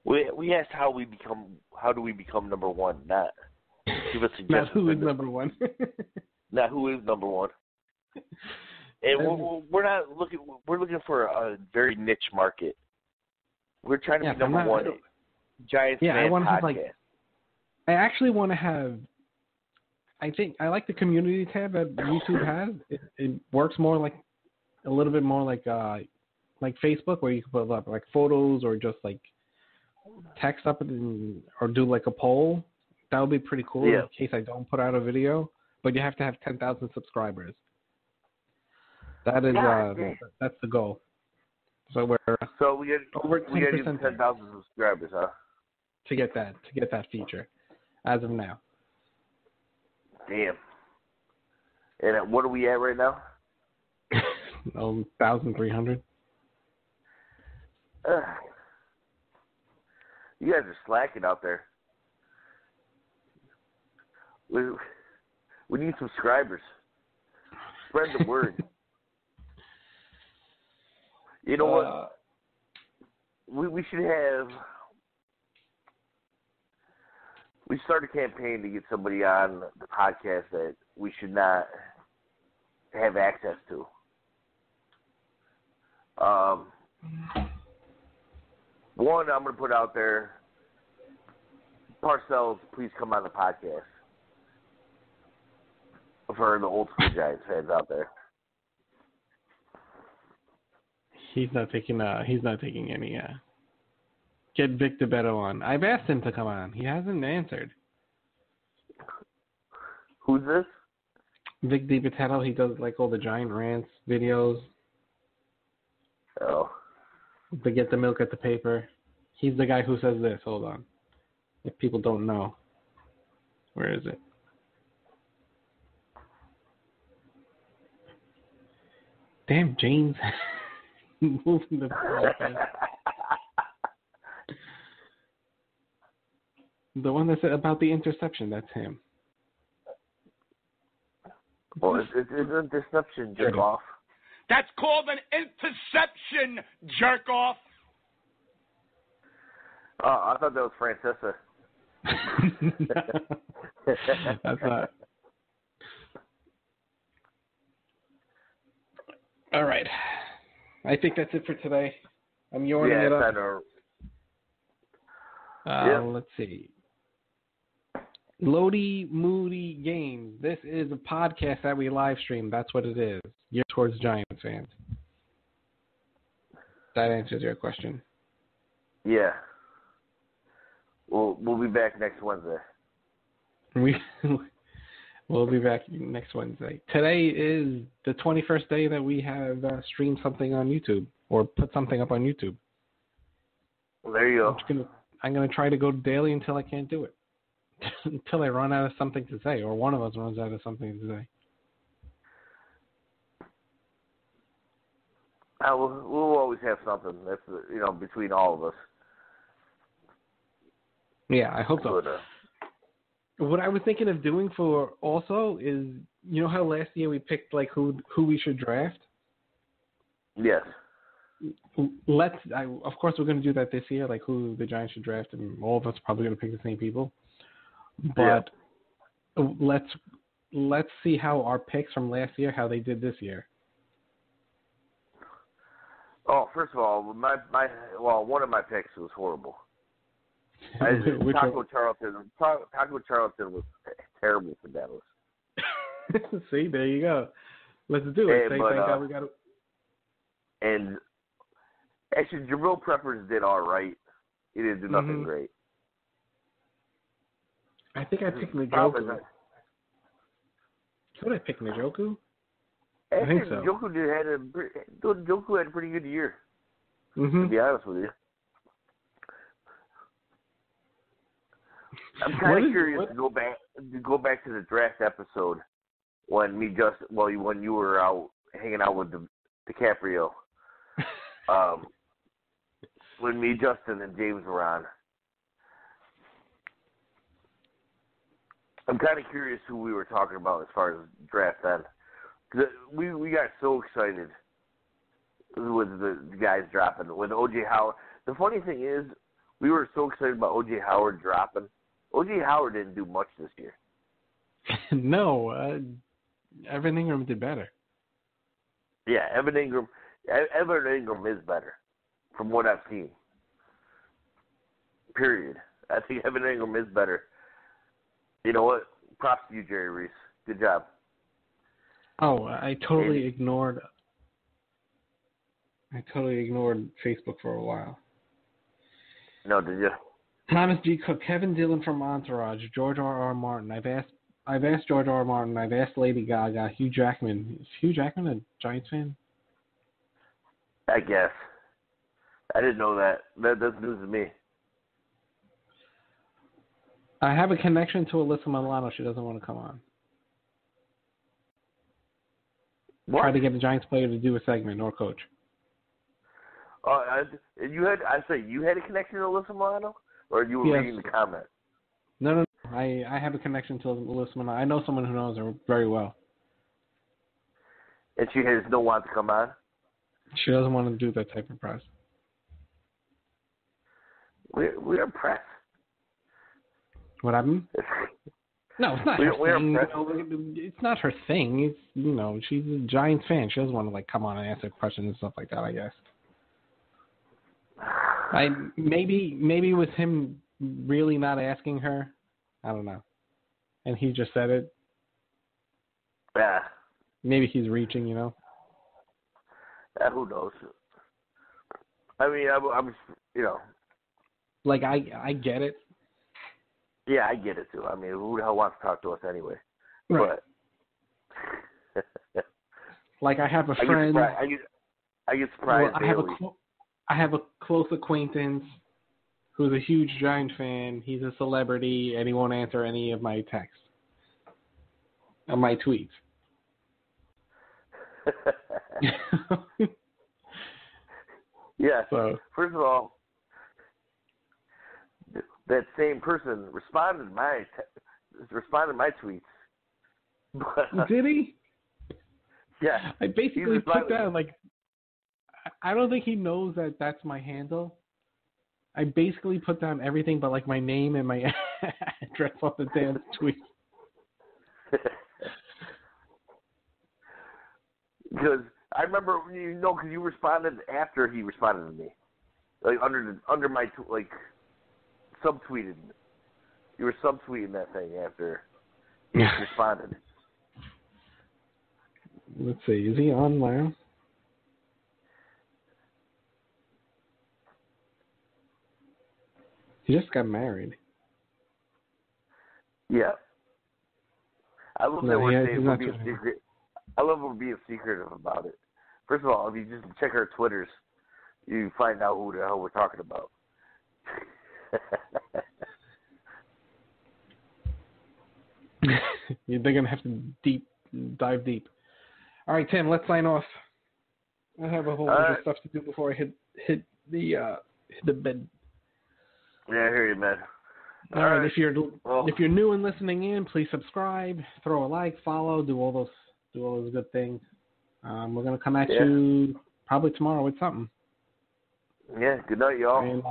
We asked how do we become number one, not give us suggestions. Not who is number one. Not who is number one. And we're not looking. We're looking for a very niche market. We're trying to be number one. Giants fan I want to podcast. have I actually want to have. I think I like the community tab that YouTube has. It works more like a little bit more like Facebook, where you can put up like photos or just like text up or do like a poll. That would be pretty cool in case I don't put out a video. But you have to have 10,000 subscribers. That is that's the goal. So we get over 10% 10,000 subscribers, huh? To get that feature, as of now. Damn. And what are we at right now? 1,300. You guys are slacking out there. We need subscribers. Spread the word. You know what? We should have. We start a campaign to get somebody on the podcast that we should not have access to. One, I'm going to put out there, Parcells, please come on the podcast. For the old school Giants fans out there. He's not taking any. Get Vic DeBetto on. I've asked him to come on. He hasn't answered. Who's this? Vic DeBetto. He does like all the Giant rants videos. Oh. To get the milk at the paper. He's the guy who says this. Hold on. If people don't know. Where is it? Damn, James. Moving the thing. The one that said about the interception, that's him. Well, it's a deception, jerk off. That's called an interception, jerk off. Oh, I thought that was Francesa. That's not. All right. I think that's it for today. I'm yawning it up. Let's see. Lodi Moody Games. This is a podcast that we live stream. That's what it is. You're towards Giants fans. That answers your question. Yeah. We'll be back next Wednesday. We'll be back next Wednesday. Today is the 21st day that we have streamed something on YouTube or put something up on YouTube. Well, there you go. I'm gonna try to go daily until I can't do it. Until I run out of something to say, or one of us runs out of something to say. We'll always have something. That's between all of us. Yeah, I hope so. What I was thinking of doing for also is, you know how last year we picked like who we should draft? Yes. Of course we're going to do that this year, like who the Giants should draft, and all of us are probably going to pick the same people. But let's see how our picks from last year, how they did this year. Oh, first of all, one of my picks was horrible. Taco Charlton was terrible for Dallas. See, there you go. Let's do it. Thank God we got it. And actually, Jabril Peppers did all right. He didn't do nothing great. I think I picked Njoku. Did I pick Njoku? I think so. Njoku had a pretty good year. To be honest with you, I'm kind of curious to go back to the draft episode when when you were out hanging out with DiCaprio, when me, Justin, and James were on. I'm kind of curious who we were talking about as far as draft then. Cause we got so excited with the guys dropping. With O.J. Howard. The funny thing is, we were so excited about O.J. Howard dropping. O.J. Howard didn't do much this year. No. Evan Ingram did better. Yeah, Evan Ingram is better from what I've seen. Period. I think Evan Ingram is better. You know what? Props to you, Jerry Reese. Good job. Oh, I totally ignored Facebook for a while. No, did you? Thomas G. Cook, Kevin Dillon from Entourage, George R. Martin. I've asked George R. Martin. I've asked Lady Gaga. Hugh Jackman. Is Hugh Jackman a Giants fan? I guess. I didn't know that. That's news to me. I have a connection to Alyssa Milano. She doesn't want to come on. What? Try to get the Giants player to do a segment or coach. You had a connection to Alyssa Milano, or you were reading the comment? No. I have a connection to Alyssa Milano. I know someone who knows her very well. And she has no want to come on? She doesn't want to do that type of press. We're impressed. What happened? No, it's not her thing. It's not her thing. It's she's a Giants fan. She doesn't want to come on and answer questions and stuff like that, I guess. Maybe with him really not asking her, I don't know. And he just said it. Yeah. Maybe he's reaching, Who knows? I mean, I'm I get it. Yeah, I get it too. I mean, who the hell wants to talk to us anyway? Right. But I have a friend. I get surprised. Well, I have a close acquaintance who's a huge Giant fan. He's a celebrity, and he won't answer any of my texts or my tweets. Yeah. So, first of all, that same person responded to my tweets. Did he? Yeah. I basically put down I don't think he knows that that's my handle. I basically put down everything but my name and my address on the damn tweet. Because I remember, because you responded after he responded to me, under my subtweeted. You were subtweeting that thing after he responded. Let's see. Is he on now? He just got married. Yeah. I love that we're being secret. I love we're being secretive about it. First of all, if you just check our Twitters, you find out who the hell we're talking about. They're going to have to dive deep. All right, Tim, let's sign off. I have a whole bunch of stuff to do before I hit the bed. Yeah, I hear you, man. All right. If you're new and listening in, please subscribe, throw a like, follow, do all those good things. We're gonna come at you probably tomorrow with something. Yeah. Good night, y'all. And,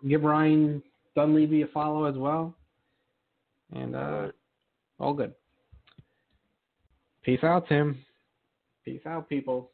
give Ryan Dunleavy a follow as well. And all good. Peace out, Tim. Peace out, people.